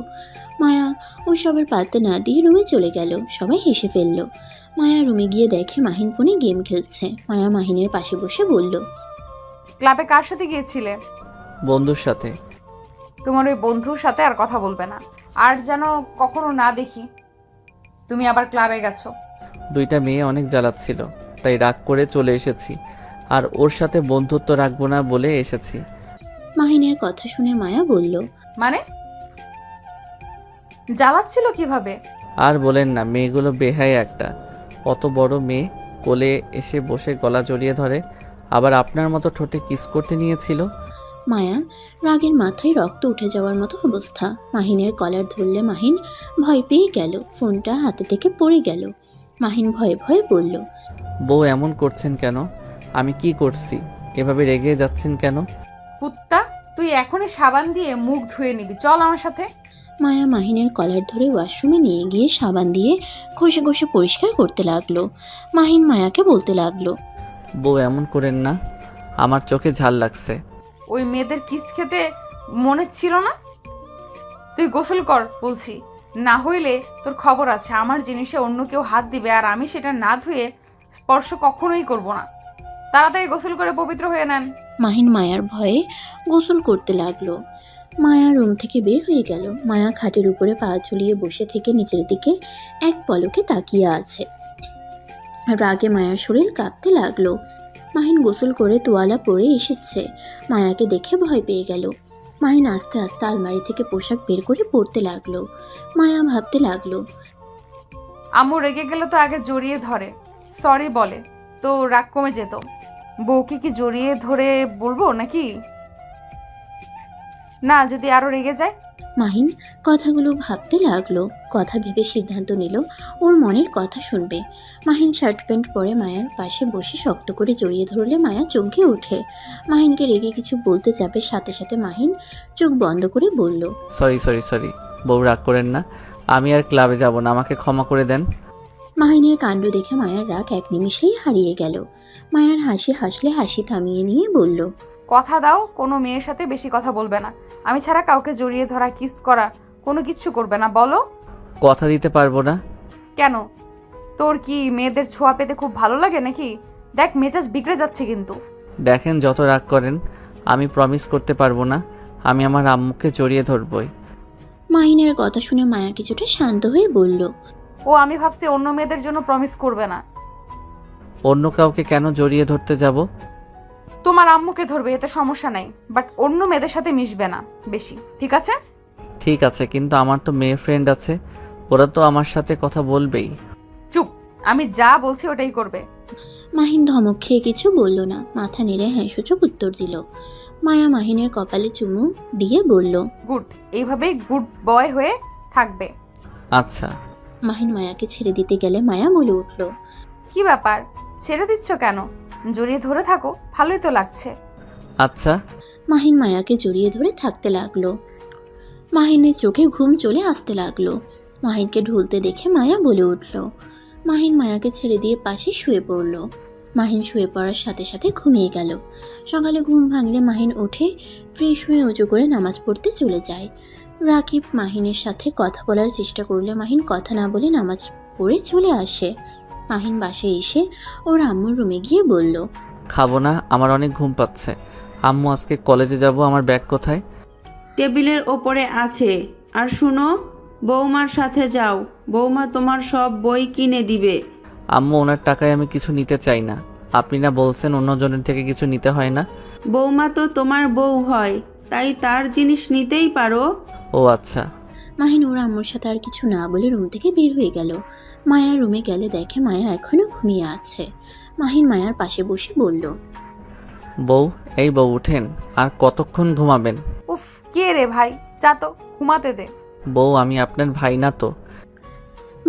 মায়া ওই সবের পাত্তা না দিয়ে রুমে চলে গেল। সবাই হেসে ফেললো। মায়া রুমে গিয়ে দেখে মাহিন ফোনে গেম খেলছে। মায়া মাহিনের পাশে বসে বলল, ক্লাবে কার সাথে গিয়েছিলে? বন্ধুর সাথে। তোমার ওই বন্ধুর সাথে আর কথা বলবে না, আর যেন কখনো না দেখি তুমি আবার ক্লাবে গেছো। 2টা মেয়ে অনেক জ্বালাচ্ছিল, তাই রাগ করে চলে এসেছি, আর ওর সাথে বন্ধুত্ব রাখবো না বলে এসেছি। মাহিনের কথা শুনে মায়া বলল, মানে জ্বালাচ্ছিল কিভাবে? আর বলেন না, মেয়েগুলো বেহায় একটা। অত বড় মেয়ে কোলে এসে বসে গলা জড়িয়ে ধরে, আবার আপনার মতো ঠোঁটে কিস করতে নিয়েছিল। মায়া রাগের মাথায় রক্ত উঠে যাওয়ার মতো অবস্থা। মাহিনের কলার ধরলে মাহিন ভয় পেয়ে গেল, ফোনটা হাতে থেকে পড়ে গেল। মাহিন ভয়ে ভয়ে বলল, বউ এমন করছেন কেন? আমি কি করছি? এভাবে রেগে যাচ্ছেন কেন? কুত্তা, তুই এখনই সাবান দিয়ে মুখ ধুয়ে নিবি, চল আমার সাথে। মায়া মাহিনের কলার ধরে ওয়াশরুমে নিয়ে গিয়ে সাবান দিয়ে ঘষে ঘষে পরিষ্কার করতে লাগলো। মাহিন মায়াকে বলতে লাগলো, বউ এমন করেন না, আমার চোখে ঝাল লাগছে। ওই মেয়েদের কিস খেতে মনে ছিল না? তুই গোসল কর বলছি, না হইলে তোর খবর আছে। আমার জিনিসে অন্য কেউ হাত দিবে আর আমি সেটা না ধুয়ে স্পর্শ কখনোই করব না। তাড়াতাড়ি গোসল করে পবিত্র হয়ে নেন। মাহিন মায়ার ভয়ে গোসল করতে লাগলো। মায়া রুম থেকে বের হয়ে গেল। মায়া খাটের উপরে পা ঝুলিয়ে বসে থেকে নিচের দিকে এক পলকে তাকিয়ে আছে। রাগে মায়ার শরীর কাঁপতে লাগলো। মাহিন গোসল করে তোয়ালা পরে এসেছে। মায়াকে দেখে ভয় পেয়ে গেল। মাহিন আস্তে আস্তে আলমারি থেকে পোশাক বের করে পরতে লাগলো। মায়া ভাবতে লাগলো, আম্মু রেগে গেলে তো আগে জড়িয়ে ধরে, সরি বলে তো রাগ কমে যেত। বউকে কি জড়িয়ে ধরে বলবো নাকি? না, যদি আরো রেগে যায়? মাহিন কথাগুলো ভাবতে লাগলো। কথা ভেবে সিদ্ধান্ত নিল ওর মনের কথা শুনবে। মাহিন শার্ট প্যান্ট পরে মায়ার পাশে বসে শক্ত করে জড়িয়ে ধরলে মায়া চমকে ওঠে। মাহিনকে রেগে কিছু বলতে যাবে, সাথে সাথে মাহিন চোখ বন্ধ করে বলল, সরি, বউ রাগ করেন না, আমি আর ক্লাবে যাব না, আমাকে ক্ষমা করে দেন। মাহিনের কাণ্ড দেখে মায়ার রাগ এক নিমিষেই হারিয়ে গেল। মায়ার হাসি হাসলে হাসি থামিয়ে নিয়ে বলল, কথা দাও কোনো মেয়ের সাথে বেশি কথা বলবে না। আমি ছাড়া কাউকে জড়িয়ে ধরা, কিস করা কোনো কিচ্ছু করবে না। বলো। কথা দিতে পারবো না। কেন? তোর কি মেয়েদের ছোঁয়া পেতে খুব ভালো লাগে নাকি? দেখ মেজাজ বিগড়ে যাচ্ছে কিন্তু। দেখেন, যত রাগ করেন, আমি প্রমিস করতে পারবো না, আমি আমার আম্মুকে জড়িয়ে ধরবই। মাহিনের কথা শুনে মায়া কিছুটা শান্ত হয়ে বলল, ও আমি ভাবছি অন্য মেয়েদের জন্য প্রমিস করবে না। অন্য কাউকে কেন জড়িয়ে ধরতে যাব? তোমার আম্মুকে ধরবে, এতে সমস্যা নাই, বাট অন্য মেয়েদের সাথে মিশবে না বেশি, ঠিক আছে? ঠিক আছে, কিন্তু আমার তো মেয়ে ফ্রেন্ড আছে, ওরা তো আমার সাথে কথা বলবেই। চুপ, আমি যা বলছি ওটাই করবে। মাহিন ধমক খেয়ে কিছু বলল না, মাথা নেড়ে হ্যাঁ সূচক উত্তর দিল। মায়া মাহিনের কপালে চুমু দিয়ে বলল, গুড, এইভাবেই গুড বয় হয়ে থাকবে। আচ্ছা। মাহিন মায়াকে ছেড়ে দিতে গেলে মায়া বলে উঠল, কি ব্যাপার, ছেড়ে দিচ্ছ কেন? জড়িয়ে ধরে থাকো, ভালোই তো লাগছে। আচ্ছা। মাহিন মায়াকে জড়িয়ে ধরে থাকতে লাগলো। মাহিনের চোখে ঘুম চলে আসতে লাগলো। মাহিনকে ঢুলতে দেখে মায়া বলে উঠল। মাহিন মায়াকে ছেড়ে দিয়ে পাশে শুয়ে পড়ল। মাহিন শুয়ে পড়ার সাথে সাথে ঘুমিয়ে গেল। সকালে ঘুম ভাঙলে মাহিন উঠে ফ্রেশ হয়ে উঁচু করে নামাজ পড়তে চলে যায়। রাকিব মাহিনের সাথে কথা বলার চেষ্টা করলে মাহিন কথা না বলে নামাজ পড়ে চলে আসে। মাহিন বাসায় এসে ওর আম্মুর রুমে গিয়ে বলল, খাবো না, আমার অনেক ঘুম পাচ্ছে। আম্মু আজকে কলেজে যাব, আমার ব্যাগ কোথায়? টেবিলের ওপরে আছে। আর শুনো, বৌমার সাথে যাও, বৌমা তোমার সব বই কিনে দিবে। আম্মু, ওনার টাকায় আমি কিছু নিতে চাই না। আপনি না বলছেন অন্যজনের থেকে কিছু নিতে হয় না? বৌমা তো তোমার বউ হয়, তাই তার জিনিস নিতেই পারো। ও আচ্ছা। মাহিন ওর আম্মুর সাথে আর কিছু না বলে রুম থেকে বের হয়ে গেল। মায়া রুমে গেলে দেখে মায়া এখনো ঘুমিয়ে আছে। মাহিন মায়ার পাশে বসে বলল, বউ, এই বউ উঠেন, আর কতক্ষণ ঘুমাবেন? উফ, কে রে ভাই, যা তো ঘুমাতে দে। বউ, আমি আপনার ভাই না তো?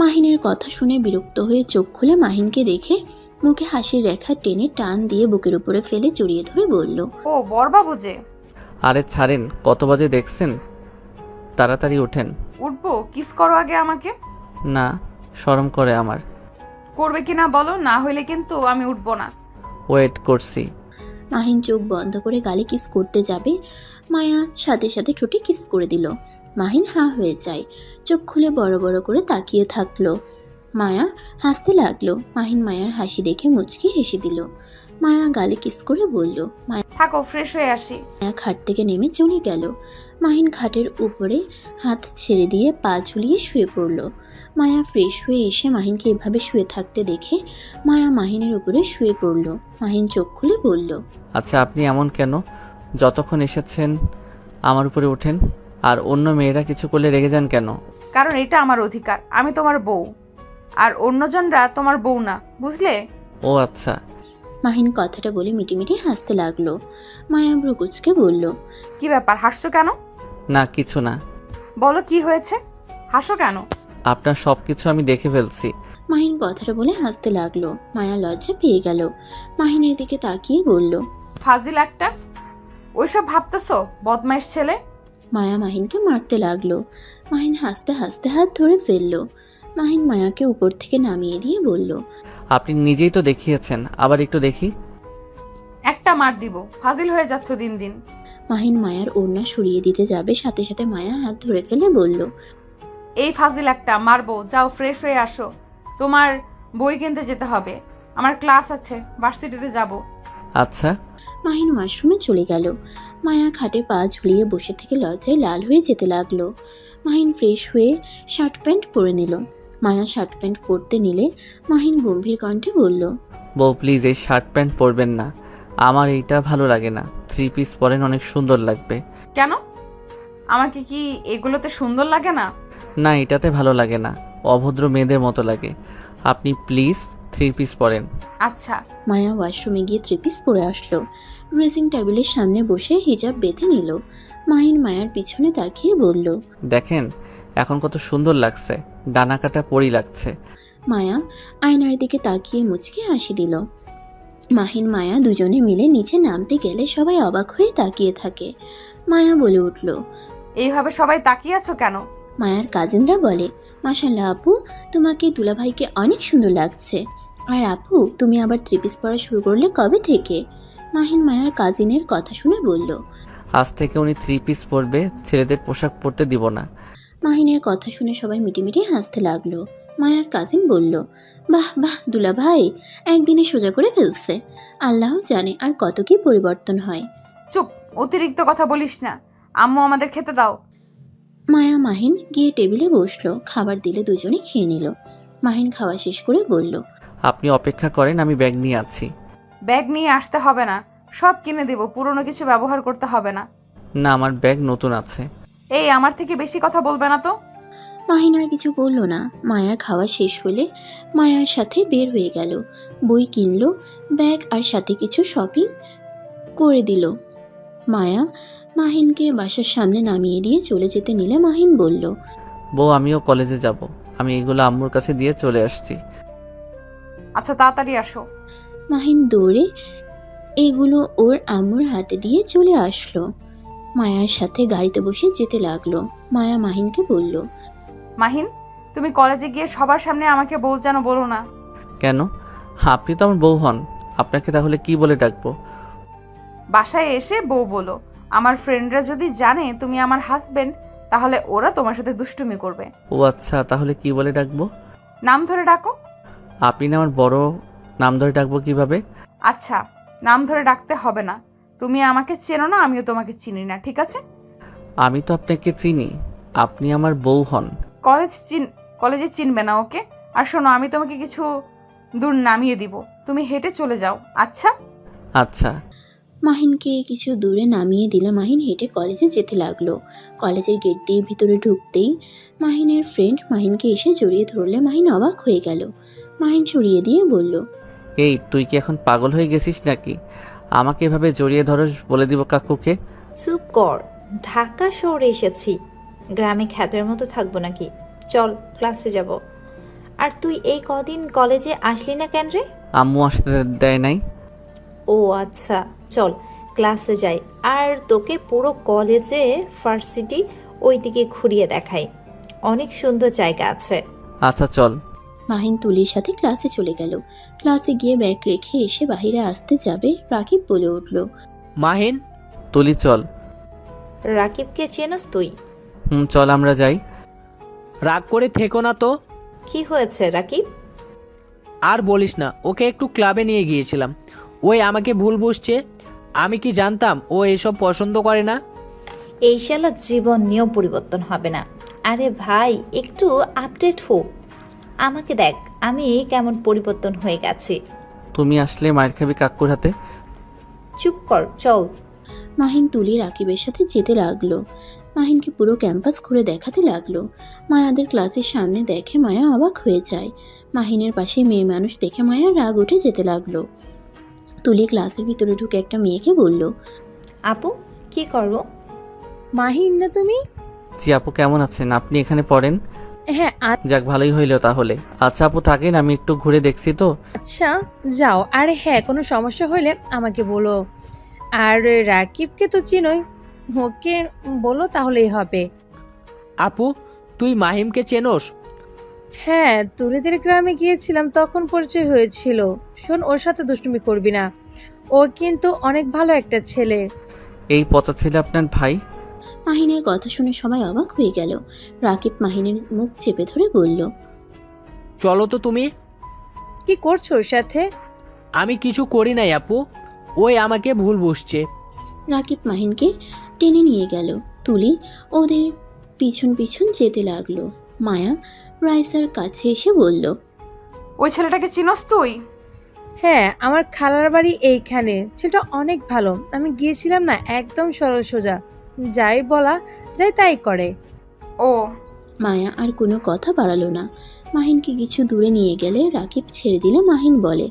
মাহিনের কথা শুনে বিরক্ত হয়ে চোখ খুলে মাহিনকে দেখে মুখে হাসির রেখা টেনে টান দিয়ে বুকের উপরে ফেলে জড়িয়ে ধরে বলল, ও বড়বাবু যে। আরে ছাড়েন, কত বাজে দেখছেন? তাড়াতাড়ি ওঠেন। উঠবো, কিস করো আগে আমাকে। না, শরম করে আমার। করবে কিনা বলো, না হইলে কিন্তু আমি উঠবো না। ওয়েট করছি। মাহিন চোখ বন্ধ করে গালে কিস করতে যাবে, মায়া সাথে সাথে ঠোঁটে কিস করে দিল। মাহিন হাঁ হয়ে যায়, চোখ খুলে বড় বড় করে তাকিয়ে থাকলো। মায়া হাসতে লাগলো। মাহিন মায়ার হাসি দেখে মুচকি হেসে দিল। মায়া গালে কিস করে বলল, থাকো, ফ্রেশ হয়ে আসি। মায়া খাট থেকে নেমে চলে গেল। মাহিন খাটের উপরে হাত ছেড়ে দিয়ে পা ঝুলিয়ে শুয়ে পড়ল। মায়া ফ্রেশ হয়ে এসে মাহিনকে এভাবে শুয়ে থাকতে দেখে মায়া মাহিনের উপরে শুয়ে পড়ল। মাহিন চোখ খুলে বলল, আচ্ছা, আপনি এমন কেন? যতক্ষণ এসেছেন আমার উপরে ওঠেন। আর অন্য মেয়েরা কিছু করলে রেগে যান কেন? কারণ এটা আমার অধিকার, আমি তোমার বউ, আর অন্যজনরা তোমার বউ না, বুঝলে? ও আচ্ছা। মাহিন কথাটা বলে মিটিমিটি হাসতে লাগলো। মায়া ভ্রুকুচকে বলল, কি ব্যাপার, হাসছো কেন? না, কিছু না। বলো কি হয়েছে, হাসো কেন? আপনার সব কিছু আমি দেখে ফেলছি। মাহিন কথাটা বলে হাসতে লাগলো। মায়া লজ্জা পেয়ে গেল। মাহিনের দিকে তাকিয়ে বলল, ফাজিল একটা, ওইসব ভাবতেছো, বদমাইশ ছেলে। মায়া মাহিনকে মারতে লাগলো। মাহিন হাসতে হাসতে হাত ধরে ফেললো। মাহিন মায়াকে উপর থেকে নামিয়ে দিয়ে বলল, আপনি নিজেই তো দেখিয়েছেন, আবার একটু দেখি। একটা মার দিব, ফাজিল হয়ে যাচ্ছ দিন দিন। মাহিন মায়ার ওড়না সরিয়ে দিতে যাবে, সাথে সাথে মায়া হাত ধরে ফেলে বলল, এই ফাজিল একটা, মারবো, যাও ফ্রেশ হয়ে আসো, তোমার বই কিনতে যেতে হবে, আমার ক্লাস আছে, ভার্সিটিতে যাব। আচ্ছা। মাহিন ওয়াশরুমে চলে গেল। মায়া খাটে পা ঝুলিয়ে বসে থেকে লজ্জায় লাল হয়ে যেতে লাগলো। মাহিন ফ্রেশ হয়ে শার্ট প্যান্ট পরে নিল। মায়া শার্ট প্যান্ট পরতে নিলে মাহিন গম্ভীর কণ্ঠে বলল, বউ, প্লিজ এই শার্ট প্যান্ট পরবেন না, আমার এইটা ভালো লাগে না। 3 পিস পরেন, অনেক সুন্দর লাগবে। কেন, আমাকে কি এগুলোতে সুন্দর লাগে না? না, এটাতে ভালো লাগে না, অভদ্র মেয়েদের মতো লাগে। আপনি প্লিজ 3 পিস পরেন। আচ্ছা। মায়া ওয়াশরুমে গিয়ে 3 পিস পরে আসলো। ড্রেসিং টেবিলের সামনে বসে হিজাব বেঁধে নিল। মাহিন মায়ার পিছনে তাকিয়ে বলল, দেখেন এখন কত সুন্দর লাগছে, ডানা কাটা পরি লাগছে। মায়া আয়নার দিকে তাকিয়ে মুচকি হাসি দিল। মাহিন মায়া দুজনে মিলে নিচে নামতে গেলে সবাই অবাক হয়ে তাকিয়ে থাকে। মায়া বলে উঠল, এইভাবে সবাই তাকিয়ে আছো কেন? মায়ার কাজিনরা বলে, মাশাল্লাহ আপু, তোমাকে দুলাভাইকে অনেক সুন্দর লাগছে। আর আপু, তুমি আবার 3 পিস পরা শুরু করলে কবে থেকে? মাহিন মায়ার কাজিনের কথা শুনে বলল। আজ থেকে উনি 3 পিস পরবে, ছেলেদের পোশাক পরতে দিব না। মাহিনের কথা শুনে সবাই মিটিমিটি হাসতে লাগলো। মায়ার কাজিন বলল, বাহ বাহ দুলাভাই, একদিনে সোজা করে ফেলছে। আল্লাহ জানে আর কত কি পরিবর্তন হয়। চুপ, অতিরিক্ত কথা বলিস না, আম্মু আমাদের খেতে দাও। মায়া মাহিন গিয়ে টেবিলে বসলো। খাবার দিলে দুজনে খেয়ে নিল। মাহিন খাওয়া শেষ করে বলল, আপনি অপেক্ষা করেন, আমি ব্যাগ নিয়ে আছি। ব্যাগ নিয়ে আসতে হবে না, সব কিনে দেব, পুরনো কিছু ব্যবহার করতে হবে না। না, আমার ব্যাগ নতুন আছে। এই, আমার থেকে বেশি কথা বলবে না তো। মাহিন আর কিছু বলল না। মায়ার খাওয়া শেষ হলে মায়ার সাথে বের হয়ে গেল। বই কিনলো, ব্যাগ আর সাথে কিছু শপিং করে দিল। মায়া মাহিনকে বাসার সামনে নামিয়ে দিয়ে চলে যেতে নিলে মাহিন বলল, বউ আমিও কলেজে যাব, আমি এগুলো আম্মুর কাছে দিয়ে চলে আসছি। আচ্ছা তাড়াতাড়ি আসো। মাহিন দৌড়ে এগুলো ওর আম্মুর হাতে দিয়ে চলে আসলো। মায়ার সাথে গাড়িতে বসে যেতে লাগলো। মায়া মাহিনকে বলল, মাহিন, তুমি কলেজে গিয়ে সবার সামনে আমাকে বউ যেন বলো না। কেন? আপনি তো আমার বউ হন, আপনাকে তাহলে কি বলে ডাকবো? বাসায় এসে বউ বলো। আমার ফ্রেন্ডরা যদি জানে তুমি আমার হাজবেন্ড, তাহলে ওরা তোমার সাথে দুষ্টুমি করবে। ও আচ্ছা, তাহলে কি বলে ডাকবো? নাম ধরে ডাকো। আপনি না আমার বড়, নাম ধরে ডাকবো কিভাবে? আচ্ছা, নাম ধরে ডাকতে হবে না। তুমি আমাকে চেনো না, আমিও তোমাকে চিনি না, ঠিক আছে? আমি তো আপনাকে চিনি, আপনি আমার বউ হন। কলেজে চিনবে না, ওকে? আর শোনো, আমি তোমাকে কিছু দূর নামিয়ে দিব, তুমি হেঁটে চলে যাও, আচ্ছা? আচ্ছা। মাহিনকে কিছু দূরে নামিয়ে দিলে মাহিন হেঁটে কলেজে যেতে লাগলো। কলেজের গেট দিয়ে ভিতরে ঢুকতেই মাহিনের ফ্রেন্ড মাহিনকে এসে জড়িয়ে ধরলে মাহিন অবাক হয়ে গেল। মাহিন ছড়িয়ে দিয়ে বলল, এই তুই কি এখন পাগল হয়ে গেছিস নাকি? আমাকে এভাবে জড়িয়ে ধরস, বলে দিব কাকুকে। চুপ কর, ঢাকা শহরে এসেছি, গ্রামে খ্যাতের মতো থাকবো নাকি? চল ক্লাসে যাব। আর তুই এই কদিন কলেজে আসলি না কেন রে? আম্মু আসতে দেয় নাই। ও আচ্ছা, চল ক্লাসে যাই, আর তোকে পুরো কলেজে ভার্সিটি ওইদিকে ঘুরিয়ে দেখাই, অনেক সুন্দর জায়গা আছে। আচ্ছা চল। মাহিন তুলির সাথে ক্লাসে চলে গেল। ক্লাসে গিয়ে ব্যাগ রেখে এসে বাইরে আসতে যাবে, রাকিব বলে উঠল, মাহিন, তুলি চল। রাকিবকে চেনস তুই? চল আমরা যাই। রাগ করে থেকো না তো। কি হয়েছে রাকিব? আর বলিস না, ওকে একটু ক্লাবে নিয়ে গিয়েছিলাম, ওই আমাকে ভুল বুঝছে। আমি কি জানতাম ও এসব পছন্দ করে না? এই শালা জীবন নিয়েও পরিবর্তন হবে না। আরে ভাই, একটু আপডেট হোক, আমাকে দেখ আমি কেমন পরিবর্তন হয়ে গেছি। তুমি আসলে মায়ের খাবি কাকুর হাতে। চুপ কর, চল। মাহিন তুলি রাকিবের সাথে যেতে লাগলো। মাহিনকে পুরো ক্যাম্পাস ঘুরে দেখাতে লাগলো। মায়াদের ক্লাসের সামনে দেখে মায়া অবাক হয়ে যায়। মাহিনের পাশে মেয়ে মানুষ দেখে মায়ার রাগ উঠে যেতে লাগলো। তুলি ক্লাসের ভিতরে ঢুকে একটা মেয়েকে বলল, আপু কি করো? মাহিন না তুমি? জি আপু, কেমন আছেন? আপনি এখানে পড়েন? হ্যাঁ যাক, ভালোই হইলো তাহলে। আচ্ছা আপু থাকেন, আমি একটু ঘুরে দেখছি তো। আচ্ছা যাও। আর হ্যাঁ, কোনো সমস্যা হলে আমাকে বলো। আর রাকিবকে তো চিনোই, ওকে বলো তাহলেই হবে। আপু, তুই মাহিমকে চেনোস? হ্যাঁ, তুলিদের গ্রামে গিয়েছিলাম, তখন পরিচয় হয়েছিল। শোন, ওর সাথে দুষ্টুমি করবি না, ও কিন্তু অনেক ভালো একটা ছেলে। এই পচা ছেলে আপনার ভাই? মাহিনের কথা শুনে সবাই অবাক হয়ে গেল। রাকিব মাহিনের মুখ চেপে ধরে বলল, চলো তো তুমি। কি করছো ওর সাথে? আমি কিছু করি নাই আপু, ওই আমাকে ভুল বুঝছে। রাকিব মাহিনকে টেনে নিয়ে গেল। তুলি ওদের পিছন পিছন যেতে লাগলো। মায়া রাইসার কাছে এসে বলল, ওই ছেলেটাকে চিনোস তুই? হ্যাঁ, আমার খালার বাড়ি এইখানে। ছেলেটা অনেক ভালো, আমি গিয়েছিলাম না, একদম সরল সোজা, যাই বলা যাই তাই করে। ও মায়া আর কোনো কথা বাড়ালো না। মাহিনকে কিছু দূরে নিয়ে গেলে রাকিব ছেড়ে দিলে মাহিন বলে,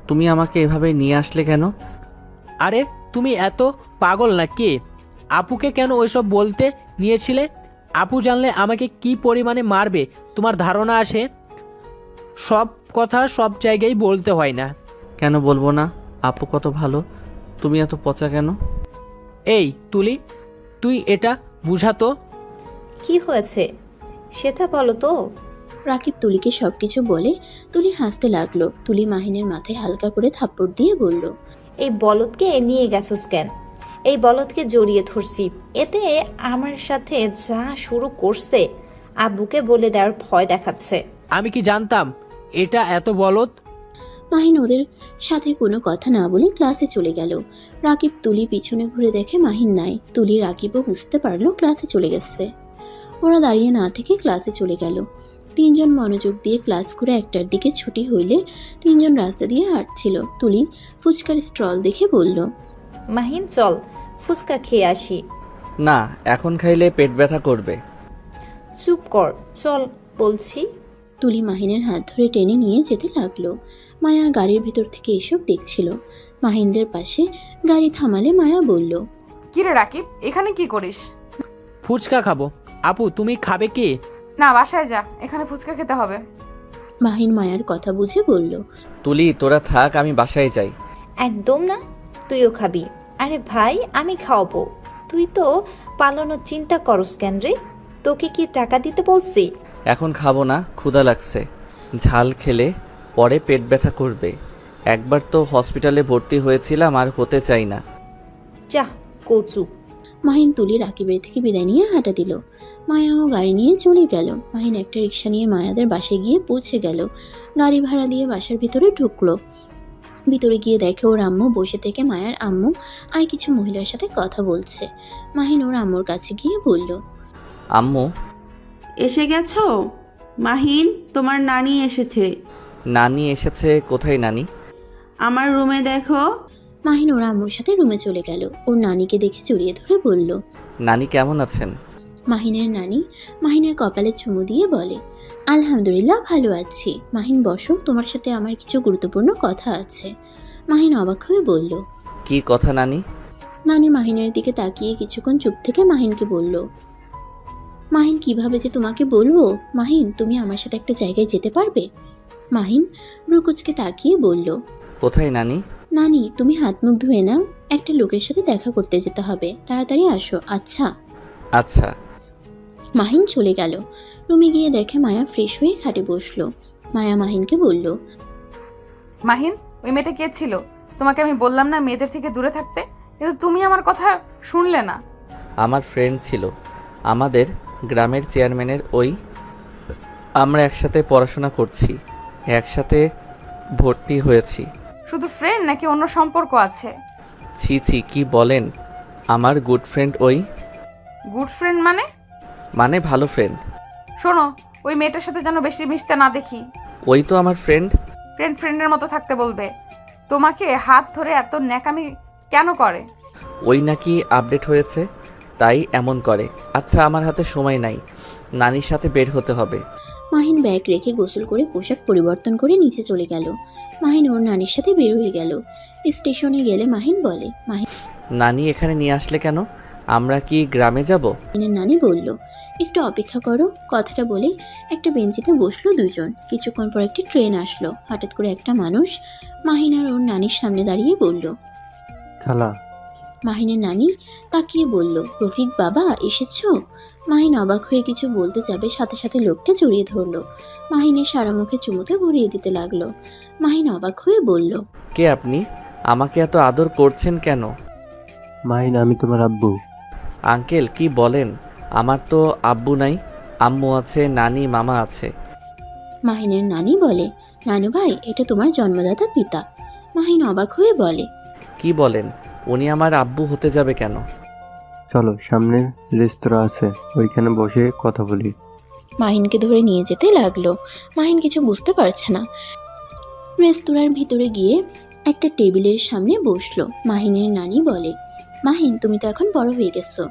তুমি আমাকে এভাবে নিয়ে আসলে কেন? আরে তুমি এত পাগল নাকি? আপুকে কেন ওইসব বলতে নিয়েছিলে? আপু জানলে আমাকে কি পরিমাণে মারবে তোমার ধারণা আছে? সব কথা সব জায়গায় বলতে হয় না। কেন বলবো না? আপু কত ভালো, তুমি এত পচা কেন? এই তুলি, তুই এটা বুঝাতো। কি হয়েছে সেটা বলো তো। রাকিব তুলিকে সবকিছু বলে। তুলি হাসতে লাগলো। তুলি মাহিনের মাথায় হালকা করে থাপ্পড় দিয়ে বলল, এই বলদকে নিয়ে গেছোস কেন? এই বলদকে জড়িয়ে ধরছি, এতে আমার সাথে যা শুরু করছে আব্বুকে বলে দেওয়ার ভয় দেখাচ্ছে। আমি কি জানতাম এটা এত বলদ? মাহিন ওদের সাথে কোনো কথা না বলে ক্লাসে চলে গেল। রাকিব তুলি পিছনে ঘুরে দেখে মাহিন নাই। তুলি রাকিবও বুঝতে পারলো ক্লাসে চলে গেছে। ওরা দাঁড়িয়ে না থেকে ক্লাসে চলে গেল। তিনজন মনোযোগ দিয়ে ক্লাস করে 1টার দিকে ছুটি হইলে তিনজন রাস্তা দিয়ে হাঁটছিল। তুলি ফুচকার স্টল দেখে বলল, মাহিন চল ফুচকা খেয়ে আসি। না, এখন খাইলে পেট ব্যথা করবে। চুপ কর, চল বলছি। তুলি মাহিনের হাত ধরে টেনে নিয়ে যেতে লাগলো। মায়া গাড়ির ভিতর থেকে এসব দেখছিল। মাহিনদের পাশে গাড়ি থামালে মায়া বলল, কিরে রাকিব, এখানে কি করিস? ফুচকা খাবো। আপু তুমি খাবে কি? না, বাসায় যা, এখানে ফুচকা খেতে হবে। মাহিন মায়ার কথা বুঝে বলল, তুলি তোরা থাক, আমি বাসায় যাই। একদম না, তুইও খাবি। আরে ভাই, আমি খাওয়াবো। তুই তো পালানোর চিন্তা করস কেন রে? তোকে কি টাকা দিতে বলছি? এখন খাবো না, ক্ষুধা লাগছে। ঝাল খেলে পরে পেট ব্যথা করবে। একবার তো হসপিটালে ভর্তি হয়েছিলাম, আর হতে চাই না। যা কচু। মাহিন তুলি রাকিবের থেকে বিদায় নিয়ে হাঁটা দিল। মায়াও গাড়ি নিয়ে চলে গেল। মাহিন একটা রিক্সা নিয়ে মায়াদের বাসায় গিয়ে পৌঁছে গেল। গাড়ি ভাড়া দিয়ে বাসার ভিতরে ঢুকলো। ভিতরে গিয়ে দেখে ওর আম্মু বসে থেকে মায়ার আম্মু আর কিছু মহিলার সাথে কথা বলছে। মাহিন ওর আম্মুর কাছে গিয়ে বলল, আম্মু। এসে গেছো? মাহিন, তোমার নানি এসেছে। নানি এসেছে? কোথায় নানি? আমার রুমে দেখো। মাহিন ওর আম্মুর সাথে রুমে চলে গেল। ওর নানিকে দেখে জড়িয়ে ধরে বলল, নানি কেমন আছেন? মাহিনের নানি মাহিনের কপালে চুমু দিয়ে বলে, আলহামদুলিল্লাহ ভালো আছি। মাহিন বসো, তোমার সাথে আমার কিছু গুরুত্বপূর্ণ কথা আছে। মাহিন অবাক হয়ে বলল। কি কথা নানি? নানি মাহিনের দিকে তাকিয়ে কিছুক্ষণ চুপ থেকে মাহিনকে বলল, মাহিন কিভাবে যে তোমাকে বলবো, মাহিন তুমি আমার সাথে একটা জায়গায় যেতে পারবে? মাহিন ব্রুকুচকে তাকিয়ে বলল, কোথায় নানি? নানি তুমি হাত মুখ ধুয়ে নাও, একটা লোকের সাথে দেখা করতে যেতে হবে, তাড়াতাড়ি আসো। আচ্ছা। আচ্ছা। মাহিন চলে গেল। রুমে গিয়ে দেখে মায়া ফ্রেশ হয়ে খাটে বসলো। মায়া মাহিনকে বলল, মাহিন, ওই মেয়েটা কে ছিল? তোমাকে আমি বললাম না মেয়েদের থেকে দূরে থাকতে, কিন্তু তুমি আমার কথা শুনলে না। আমার ফ্রেন্ড ছিল, আমাদের গ্রামের চেয়ারম্যানের ওই। আমরা একসাথে পড়াশোনা করছি, একসাথে ভর্তি হয়েছি। শুধু ফ্রেন্ড নাকি অন্য সম্পর্ক আছে? ছি ছি, কি বলেন? আমার গুড ফ্রেন্ড ওই। গুড ফ্রেন্ড মানে? মানে ভালো ফ্রেন্ড। শোনো, ওই মেয়েটার সাথে যেন বেশি মিশতে না দেখি। ওই তো আমার ফ্রেন্ড। ফ্রেন্ডের মতো থাকতে বলবে। তোমাকে হাত ধরে এত ন্যাকামি কেন করে? ওই নাকি আপডেট হয়েছে, তাই এমন করে। আচ্ছা, আমার হাতে সময় নাই, নানির সাথে বের হতে হবে। মাহিন ব্যাগ রেখে গোসল করে পোশাক পরিবর্তন করে নিচে চলে গেল। মাহিন ওর নানির সাথে বের হয়ে গেল। স্টেশনে গেলে মাহিন বলে, নানি এখানে নিয়ে আসলে কেন? আমরা কি গ্রামে যাব? মাহিনের নানি বলল, একটু অপেক্ষা করো। কথাটা বলে একটা বেঞ্চিতে বসলো দুজন। কিছুক্ষণ পর একটি ট্রেন আসলো। হঠাৎ করে একটা মানুষ মাহিন আর ওর নানির সামনে দাঁড়িয়ে বলল, খালা। মাহিনের নানি তাকিয়ে বলল, রফিক বাবা এসেছো? মাহিন অবাক হয়ে কিছু বলতে যাবে, সাথে সাথে লোকটা জড়িয়ে ধরলো। মাহিনের সারা মুখে চুমুতে ভরিয়ে দিতে লাগলো। মাহিন অবাক হয়ে বলল, কে আপনি? আমাকে এত আদর করছেন কেন? মাহিন, আমি তোমার আব্বু। আঙ্কেল, কি বলেন? আমার তো আব্বু নাই, আম্মু আছে, নানি মামা আছে। মাহিনের নানি বলে, নানু ভাই এটা তোমার জন্মদাতা পিতা। মাহিন অবাক হয়ে বলে, কি বলেন? উনি আমার আব্বু হতে যাবে কেন? চলো, সামনে রেস্তোরাঁ আছে, ওইখানে বসে কথা বলি। মাহিনকে ধরে নিয়ে যেতে লাগলো। মাহিন কিছু বুঝতে পারছে না। রেস্তোরাঁর ভিতরে গিয়ে একটা টেবিলের সামনে বসলো। মাহিনের নানি বলে, মাহিন তুমি তো এখন বড় হয়ে গেছো,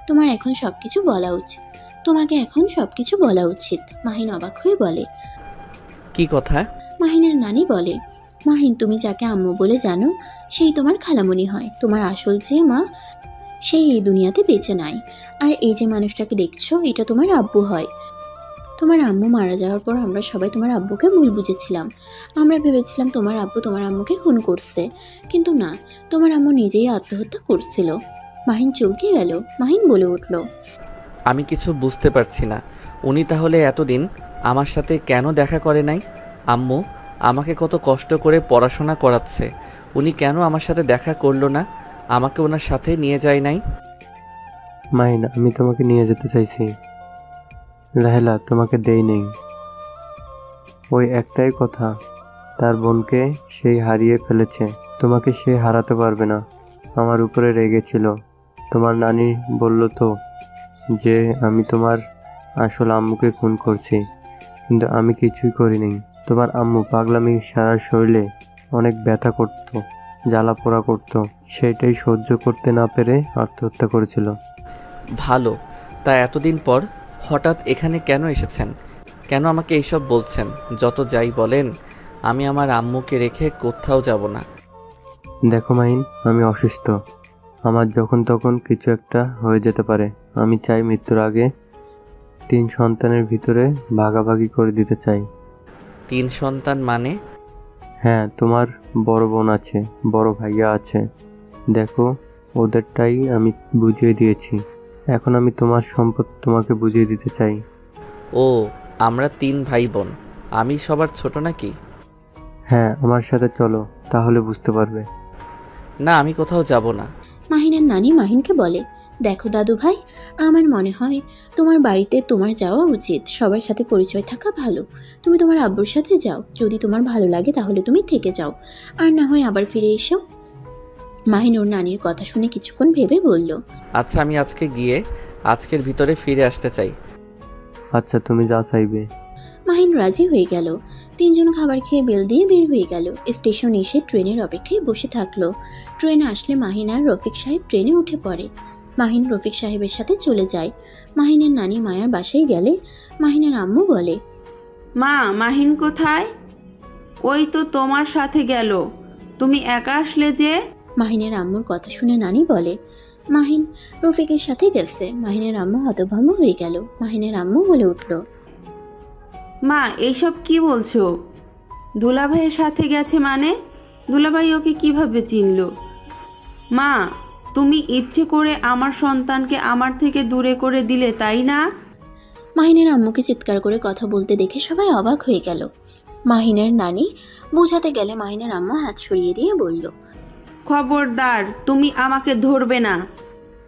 তোমার এখন সবকিছু বলা উচিত। তোমাকে এখন সবকিছু বলা উচিত। মাহিন অবাক হয়ে বলে, কি কথা? মাহিনের নানি বলে, মাহিন তুমি যাকে আম্মু বলে জানো সেই তোমার খালামণি হয়। তোমার আসল যে মা সেই এই দুনিয়াতে বেঁচে নাই। আর এই যে মানুষটাকে দেখছো এটা তোমার আব্বু হয়। তোমার আম্মু মারা যাওয়ার পর আমরা সবাই তোমার আব্বুকে ভুল বুঝেছিলাম। আমরা ভেবেছিলাম তোমার আব্বু তোমার আম্মুকে খুন করছে, কিন্তু না, তোমার আম্মু নিজেই আত্মহত্যা করছিল। মাহিন চমকে গেল। মাহিন বলে উঠল, আমি কিছু বুঝতে পারছি না। উনি তাহলে এতদিন আমার সাথে কেন দেখা করে নাই? আম্মু আমাকে কত কষ্ট করে পড়াশোনা করাচ্ছে, উনি কেন আমার সাথে দেখা করলো না? আমাকে ওনার সাথে নিয়ে যায় নাই? মাহিন, আমি তোমাকে নিয়ে যেতে চাইছি, রাহেলা তোমাকে দেই নেই। ওই একটাই কথা, তার বোনকে সেই হারিয়ে ফেলেছে, তোমাকে সে হারাতে পারবে না। আমার উপরে রেগেছিল। তোমার নানি বলল তো যে আমি তোমার আসল আম্মুকে খুন করছি, কিন্তু আমি কিছুই করিনি। তোমার আম্মু পাগলামি সারা শরীরে অনেক ব্যথা করত, জ্বালা পোড়া করত, সেটাই সহ্য করতে না পেরে আত্মহত্যা করেছিল। ভালো, তা এতদিন পর হঠাৎ এখানে কেন এসেছেন? কেন আমাকে এইসব বলছেন? যত যাই বলেন, আমি আমার আম্মুকে রেখে কোথাও যাব না। দেখো মাহিন, আমি অসুস্থ। আমার যখন তখন কিছু একটা হয়ে যেতে পারে। আমি চাই মৃত্যুর আগে 3 সন্তানের ভিতরে ভাগাভাগি করে দিতে চাই। 3 সন্তান মানে? হ্যাঁ, তোমার বড় বোন আছে, বড় ভাইয়া আছে। দেখো, ওদেরটাই আমি বুঝিয়ে দিয়েছি। এখন আমি তোমার সম্পদ তোমাকে বুঝিয়ে দিতে চাই। ও, আমরা 3 ভাই বোন। আমি সবার ছোট নাকি? হ্যাঁ, আমার সাথে চলো, তাহলে বুঝতে পারবে। না, আমি কোথাও যাব না। মাহিনের নানি মাহিনকে বলে, দেখো দাদু ভাই, আমার মনে হয় তোমার বাড়িতে তোমার যাওয়া উচিত। সবার সাথে পরিচয় থাকা ভালো। তুমি তোমার আব্বুর সাথে যাও, যদি তোমার ভালো লাগে তাহলে তুমি থেকে যাও, আর না হয় আবার ফিরে এসো। মাহিন ওর নানির কথা শুনে কিছুক্ষণ ভেবে বলল, আচ্ছা, আমি আজকে গিয়ে আজকের ভিতরে ফিরে আসতে চাই। আচ্ছা, তুমি যা চাইবে। মাহিন রাজি হয়ে গেল। 3 জন খাবার খেয়ে বেল দিয়ে বের হয়ে গেল। স্টেশন এসে ট্রেনের অপেক্ষায় বসে থাকলো। ট্রেন আসলে মাহিন আর রফিক সাহেব ট্রেনে উঠে পড়ে। মাহিন রফিক সাহেবের সাথে চলে যায়। মাহিনের নানি মায়ার বাসায় গেলে মাহিনের আম্মু বলে, মা, মাহিন কোথায়? ওই তো তোমার সাথে গেল। তুমি একা আসলে যে? মাহিনের আম্মুর কথা শুনে নানি বলে, মাহিন রফিকের সাথে গেছে। মাহিনের আম্মু হতভম্ব হয়ে গেল। মাহিনের আম্মু বলে উঠল, মা, এইসব কি বলছো? দুলাভাইয়ের সাথে গেছে মানে? দুলাভাই ওকে কিভাবে চিনল? মা, তুমি ইচ্ছে করে আমার সন্তানকে আমার থেকে দূরে করে দিলে, তাই না? মাহিনের আম্মুকে চিৎকার করে কথা বলতে দেখে সবাই অবাক হয়ে গেল। মাহিনের নানি বোঝাতে গেলে মাহিনের আম্মু হাত সরিয়ে দিয়ে বলল, খবরদার, তুমি আমাকে ধরবে না।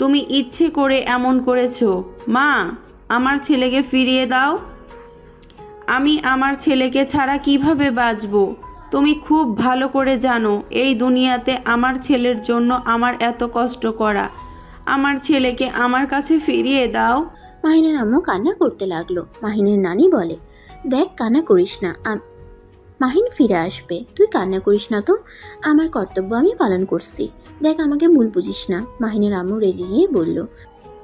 তুমি ইচ্ছে করে এমন করেছো। মা, আমার ছেলেকে ফিরিয়ে দাও। আমি আমার ছেলেকে ছাড়া কিভাবে বাঁচবো? তুমি খুব ভালো করে জানো এই দুনিয়াতে আমার ছেলের জন্য আমার এত কষ্ট করা। আমার ছেলেকে আমার কাছে ফিরিয়ে দাও। মাহিনের আম্মু কান্না করতে লাগলো। মাহিনের নানি বলে, দেখ, কান্না করিস না, মাহিন ফিরে আসবে। তুই কান্না করিস না তো, আমার কর্তব্য আমি পালন করছি। দেখ, আমাকে ভুল বুঝিস না। মাহিনের আম্মু রেগে গিয়ে বলল,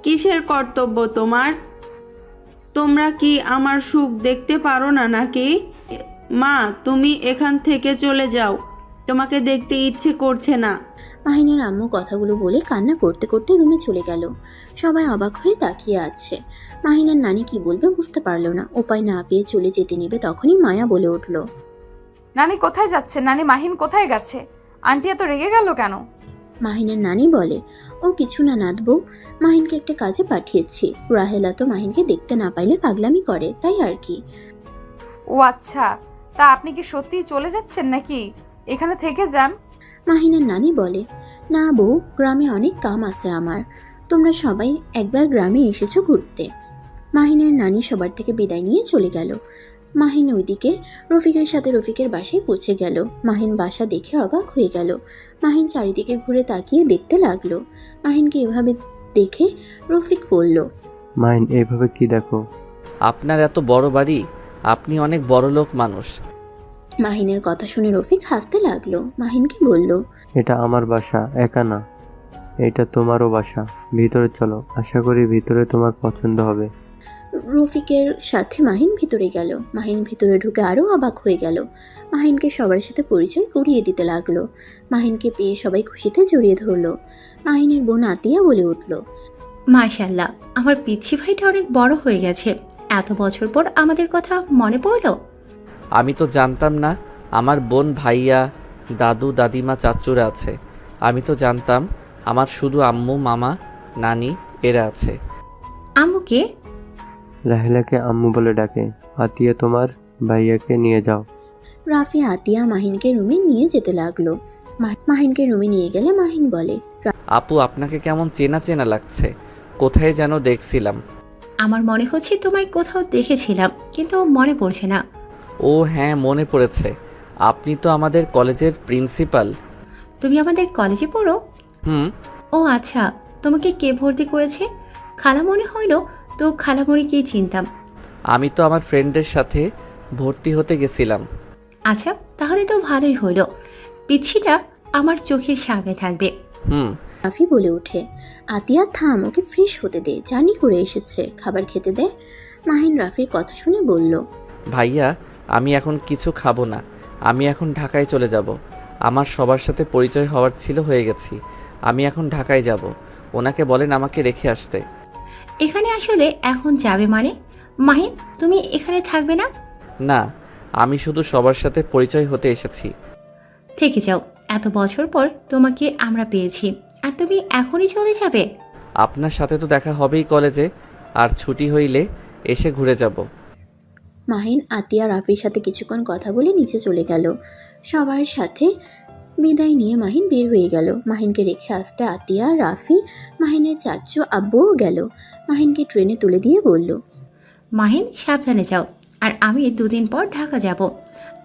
কিসের কর্তব্য তোমার? তোমরা কি আমার সুখ দেখতে পারো না নাকি? মা, তুমি এখান থেকে চলে যাও। তোমাকে দেখতে ইচ্ছে করছে না। মাহিনের আম্মু কথাগুলো বলে কান্না করতে করতে রুমে চলে গেল। সবাই অবাক হয়ে তাকিয়ে আছে। মাহিনের নানি কি বলবে বুঝতে পারলো না। উপায় না পেয়ে চলে যেতে নেবে তখনই মায়া বলে উঠল, নানি কোথায় যাচ্ছে? নানি, মাহিন কোথায় গেছে? আন্টি এত রেগে গেল কেন? মাহিনের নানি বলে, ও কিছু না নাতবো, মাহিনকে একটা কাজে পাঠিয়েছি। রাহেলা তো মাহিনকে দেখতে না পাইলে পাগলামি করে, তাই আর কি। ও আচ্ছা, তা আপনি কি সত্যিই চলে যাচ্ছেন নাকি? এখানে থেকে যান। মাহিনের নানি বলে, না বউ, গ্রামে অনেক কাম আছে আমার। তোমরা সবাই একবার গ্রামে এসেছো ঘুরতে। মাহিনের নানি সবার থেকে বিদায় নিয়ে চলে গেল। মাহিন ওইদিকে রফিকের সাথে রফিকের বাসায় পৌঁছে গেল। মাহিন বাসা দেখে অবাক হয়ে গেল। মাহিন চারিদিকে ঘুরে তাকিয়ে দেখতে লাগলো। মাহিনকে এভাবে দেখে রফিক বলল, মাহিন, এইভাবে কি দেখো? আপনার এত বড় বাড়ি, আপনি অনেক বড় লোক মানুষ। মাহিনের কথা শুনে রফিক হাসতে লাগলো। মাহিনকে বলল, এটা আমার বাসা, একা না, এটা তোমারও বাসা। ভিতরে চলো, আশা করি ভিতরে তোমার পছন্দ হবে। রফিকের সাথে মাহিন ভিতরে গেল। মাহিন ভিতরে ঢুকে আরও অবাক হয়ে গেল। মাহিনকে সবার সাথে পরিচয় করিয়ে দিতে লাগলো। মাহিনকে পেয়ে সবাই খুশিতে জড়িয়ে ধরলো। মাহিনের বোন আতিয়া বলে উঠল, মাশাল্লাহ, আমার পিচ্ছি ভাইটা অনেক বড় হয়ে গেছে। এত বছর পর আমাদের কথা মনে পড়লো। আমি তো জানতাম না আমার বোন, ভাইয়া, দাদু, দাদিমা, চাচুরা আছে। আমি তো জানতাম আমার শুধু আম্মু, মামা, নানি এরা আছে। আম্মুকে? রাহেলাকে আম্মু বলে ডাকে। আতিয়া, তোমার ভাইয়াকে নিয়ে যাও। রাফি আতিয়া মাহিনকে রুমে নিয়ে যেতে লাগলো। মাহিনকে রুমে নিয়ে গেলে মাহিন বলে, আপু, আপনাকে কেমন চেনা চেনা লাগছে, কোথায় যেন দেখছিলাম। আমার মনে হচ্ছে তোমায় কোথাও দেখেছিলাম, কিন্তু মনে পড়ছে না। ও হ্যাঁ, মনে পড়েছে, আপনি তো আমাদের কলেজের প্রিন্সিপাল। তুমি আমাদের কলেজে পড়ো? হুম। ও আচ্ছা, তোমাকে কে ভর্তি করেছে? খালা মনে হইল তো। খালামণিকেই চিনতাম। আমি তো আমার ফ্রেন্ডের সাথে ভর্তি হতে গেছিলাম। আচ্ছা, তাহলে তো ভালোই হইল। পিচ্ছিটা আমার চোখের সামনে থাকবে। হুম। রাফি বলে ওঠে, আতিয়া থাম, ওকে ফ্রেশ হতে দে, জার্নি করে এসেছে, খাবার খেতে দে। মাহিন রাফির কথা শুনে বলল, ভাইয়া আমি এখন কিছু খাবো না, আমি এখন ঢাকায় চলে যাব। আমার সবার সাথে পরিচয় হওয়ার ছিল, হয়ে গেছি। আমি এখন ঢাকায় যাব, ওনাকে বলেন আমাকে রেখে আসতে। এখানে আসলে এখন যাবে মানে? মাহিন, তুমি এখানে থাকবে না? না, আমি শুধু সবার সাথে পরিচয় হতে এসেছি। থেকে যাও, এত বছর পর তোমাকে আমরা পেয়েছি, আর তুমি এখনই চলে যাবে? আপনার সাথে তো দেখা হবেই কলেজে, আর ছুটি হইলে এসে ঘুরে যাব। মাহিন আতিয়া রাফির সাথে কিছুক্ষণ কথা বলে নিচে চলে গেল। সবার সাথে বিদায় নিয়ে মাহিন বের হয়ে গেল। মাহিনকে রেখে আসতে আতিয়া, রাফি, মাহিনের চাচু আব্বুও গেল। মাহিনকে ট্রেনে তুলে দিয়ে বলল, মাহিন সাবধানে যাও, আর আমি 2 দিন পর ঢাকা যাব,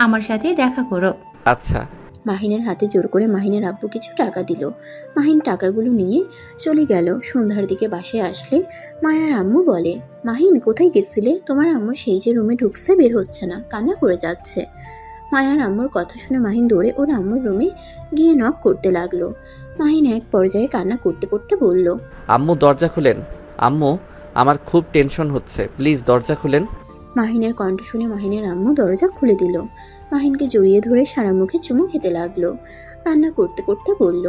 আমার সাথে দেখা করো। আচ্ছা। মাহিনের হাতে জোর করে মাহিনের আব্বু কিছু টাকা দিল। মাহিন টাকাগুলো নিয়ে চলে গেল। সন্ধ্যার দিকে বাসায় আসলে মায়ার আম্মু বলে, মাহিন কোথায় গেছিলে? তোমার আম্মু সেই যে রুমে ঢুকছে, বের হচ্ছে না, কান্না করে যাচ্ছে। মায়ার আম্মুর কথা শুনে মাহিন দৌড়ে ওর আম্মুর রুমে গিয়ে নক করতে লাগলো। মাহিন এক পর্যায়ে কান্না করতে করতে বলল, আম্মু দরজা খুলেন, আম্মু আমার খুব টেনশন হচ্ছে, প্লিজ দরজা খুলেন। মাহিনের কণ্ঠ শুনে মাহিনের আম্মু দরজা খুলে দিল। মাহিনকে জড়িয়ে ধরে সারা মুখে চুমু খেতে লাগলো। কান্না করতে করতে বলল,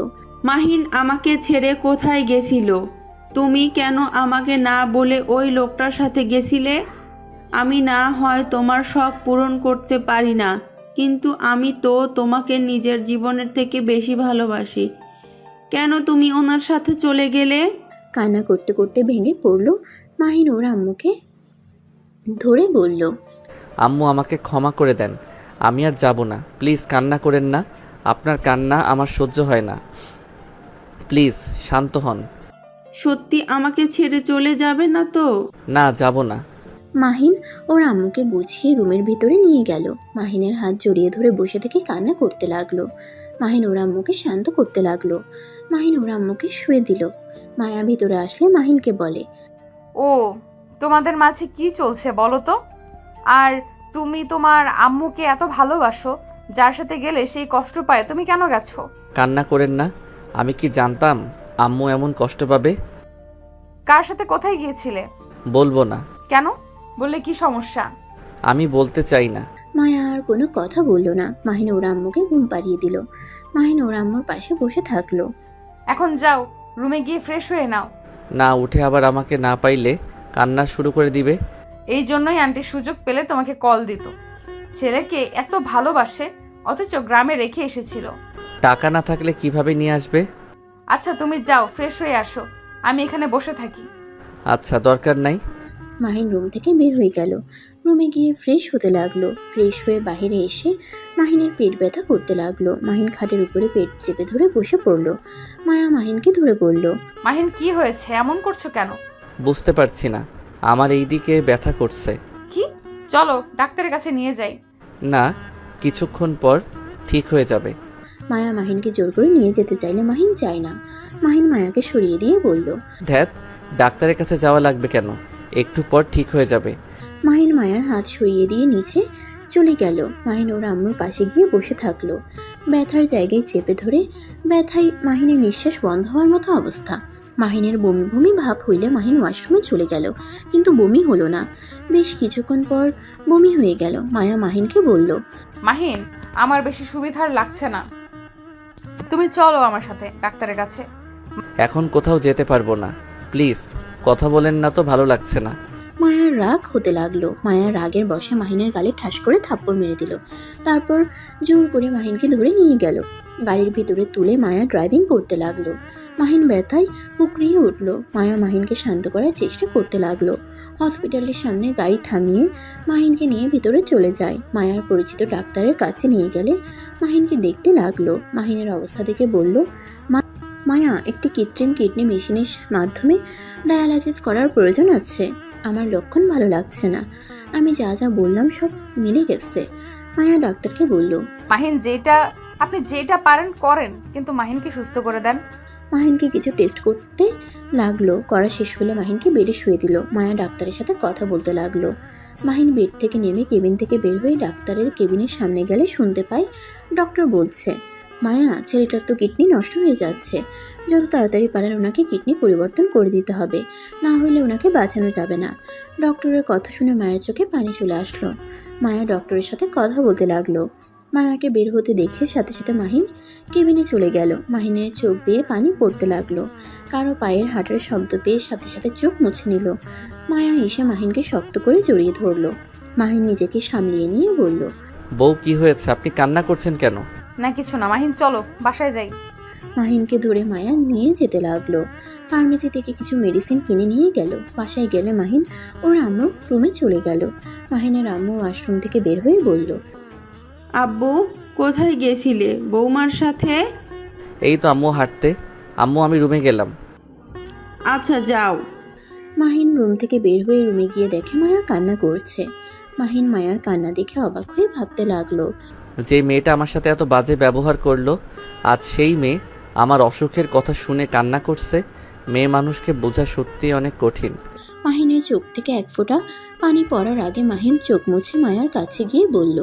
মাহিন আমাকে ছেড়ে কোথায় গেছিল? তুমি কেন আমাকে না বলে ওই লোকটার সাথে গেছিলে? আমি না হয় তোমার শখ পূরণ করতে পারি না, কিন্তু আমি তো তোমাকে নিজের জীবনের থেকে বেশি ভালোবাসি। কেন তুমি ওনার সাথে চলে গেলে? কান্না করতে করতে ভেঙে পড়ল। মাহিন ওর আম্মুকে ধরে বলল, আম্মু আমাকে ক্ষমা করে দেন, আমি আর যাব না, প্লিজ কান্না করেন না, আপনার কান্না আমার সহ্য হয় না, প্লিজ শান্ত হন। সত্যি আমাকে ছেড়ে চলে যাবে না তো? না, যাব না। মাহিন ওর আম্মুকে বুঝিয়ে রুমের ভিতরে নিয়ে গেল। মাহিনের হাত জড়িয়ে ধরে বসে থেকে কান্না করতে লাগলো। মাহিন ওর আম্মুকে শান্ত করতে লাগলো। মাহিন ওর আম্মুকে শুয়ে দিল। মায়া ভিতরে আসলে মাহিনকে বলে, ও তোমাদের মাঝে কি চলছে বলো তো? আর তুমি তোমার আম্মুকে এত ভালোবাসো, যার সাথে গেলে সেই কষ্ট পায়, তুমি কেন গেছো? কান্না করেন না, আমি কি জানতাম আম্মু এমন কষ্ট পাবে? কার সাথে কোথায় গিয়েছিলে? বলবো না। কেন? বললে কি সমস্যা? আমি বলতে চাই না। মায়া আর কোনো কথা বলল না। মাহিন ওর আম্মুকে ঘুম পাড়িয়ে দিল। মাহিন ওর আম্মুর পাশে বসে থাকলো। এখন যাও, রুমে গিয়ে ফ্রেশ হয়ে নাও। না, উঠে আবার আমাকে না পাইলে কান্না শুরু করে দিবে। এই জন্যই আন্টি সুযোগ পেলে তোমাকে কল দিত। ছেলেকে এত ভালোবাসে, অথচ গ্রামে রেখে এসেছিল। টাকা না থাকলে কিভাবে নিয়ে আসবে? আচ্ছা তুমি যাও, ফ্রেশ হয়ে আসো, আমি এখানে বসে থাকি। আচ্ছা, দরকার নাই। মাহিন রুম থেকে বের হয়ে গেল। রুমে গিয়ে ফ্রেশ হতে লাগলো। ফ্রেশ হয়ে বাইরে এসে মাহিনের পেট ব্যথা করতে লাগলো। মাহিন খাটের উপরে পেট চেপে ধরে বসে পড়ল। মায়া মাহিনকে ধরে বলল, মাহিন কি হয়েছে, এমন করছো কেন? বুঝতে পারছি না, আমার এই দিকে ব্যথা করছে। কি? চলো ডাক্তারের কাছে নিয়ে যাই। না, কিছুক্ষণ পর ঠিক হয়ে যাবে। মায়া মাহিনকে জোর করে নিয়ে যেতে চাইলে মাহিন চায় না। মাহিন মায়াকে সরিয়ে দিয়ে বলল, ধ্যাত, ডাক্তারের কাছে যাওয়া লাগবে কেন, একটু পর ঠিক হয়ে যাবে। মাহিন মায়ার হাত সরিয়ে দিয়ে নিচে চলে গেল। মাহিন ওর আম্মুর পাশে গিয়ে বসে থাকলো। ব্যথার জায়গায় চেপে ধরে ব্যথায় মাহিনের নিঃশ্বাস বন্ধ হওয়ার মতো অবস্থা। মাহিনের বমি বমি ভাব হইলে মাহিন ওয়াশরুমে চলে গেল, কিন্তু বমি হলো না। বেশ কিছুক্ষণ পর বমি হয়ে গেল। মায়া মাহিনকে বলল, মাহিন, আমার বেশি সুবিধার লাগছে না, তুমি চলো আমার সাথে ডাক্তারের কাছে। এখন কোথাও যেতে পারবো না, প্লিজ কথা বলেন না তো, ভালো লাগছে না। মায়ার রাগ হতে লাগলো। মায়ার রাগের বশে মাহিনের গালে ঠাস করে থাপ্পড় মেরে দিল। তারপর জোর করে মাহিনকে ধরে নিয়ে গেল। গাড়ির ভিতরে তুলে মায়া ড্রাইভিং করতে লাগলো। মাহিন ব্যথায় উকড়িয়ে উঠল। মায়া মাহিনকে শান্ত করার চেষ্টা করতে লাগলো। হসপিটালের সামনে গাড়ি থামিয়ে মাহিনকে নিয়ে ভিতরে চলে যায়। মায়ার পরিচিত ডাক্তারের কাছে নিয়ে গেলে মাহিনকে দেখতে লাগলো। মাহিনের অবস্থা দেখে বলল, মায়া, একটি কৃত্রিম কিডনি মেশিনের মাধ্যমে ডায়ালাইসিস করার প্রয়োজন আছে। আমার লক্ষণ ভালো লাগছে না। আমি যা যা বললাম সব মিলে গেছে। মায়া ডাক্তারকে বলল, মাহিন, আপনি যেটা পারেন করেন, কিন্তু মাহিনকে সুস্থ করে দেন। মাহিনকে কিছু টেস্ট করতে লাগলো। করা শেষ হলে মাহিনকে বেডে শুয়ে দিল। মায়া ডাক্তারের সাথে কথা বলতে লাগলো। মাহিন বেড থেকে নেমে কেবিন থেকে বের হয়ে ডাক্তারের কেবিনের সামনে গেলে শুনতে পায় ডক্টর বলছে, মায়া, ছেলেটার তো কিডনি নষ্ট হয়ে যাচ্ছে, যত তাড়াতাড়ি পারেন ওনাকে কিডনি পরিবর্তন করে দিতে হবে, না হলে ওনাকে বাঁচানো যাবে না। ডক্টরের কথা শুনে মায়ের চোখে পানি চলে আসলো। মায়া ডক্টরের সাথে কথা বলতে লাগলো। মায়াকে বের হতে দেখে সাথে সাথে মাহিন কেবিনে চলে গেল। মাহিনের চোখ বেয়ে পানি পড়তে লাগলো। কারো পায়ের হাঁটার শব্দ পেয়ে সাথে সাথে চোখ মুছে নিল। মায়া এসে মাহিনকে শক্ত করে জড়িয়ে ধরলো। মাহিন নিজেকে সামলিয়ে নিয়ে বলল, বউ কি হয়েছে, আপনি কান্না করছেন কেন? না কিছু না মাহিন, চলো বাসায় যাই। মাহিনকে ধরে মায়া নিয়ে যেতে লাগলো। ফার্মেসি থেকে কিছু মেডিসিন কিনে নিয়ে গেল। বাসায় গেলে মাহিন ওর আম্মুর রুমে চলে গেল। মাহিনের আম্মু ওয়াশরুম থেকে বের হয়ে বলল, আব্বু কোথায় গেছিলে বৌমার সাথে? এই তো আম্মু হাঁটতে। আম্মু আমি রুমে গেলাম। আচ্ছা যাও। মাহিন রুম থেকে বের হয়ে রুমে গিয়ে দেখে মায়া কান্না করছে। মাহিন মায়ার কান্না দেখে অবাক হয়ে ভাবতে লাগলো, যে মেয়েটা আমার সাথে এত বাজে ব্যবহার করলো, আজ সেই মেয়ে আমার অসুখের কথা শুনে কান্না করছে। মেয়ে মানুষকে বোঝা সত্যিই অনেক কঠিন। মাহিনের চোখ থেকে এক ফোঁটা পানি পড়ার আগে মাহিন চোখ মুছে মায়ার কাছে গিয়ে বলল,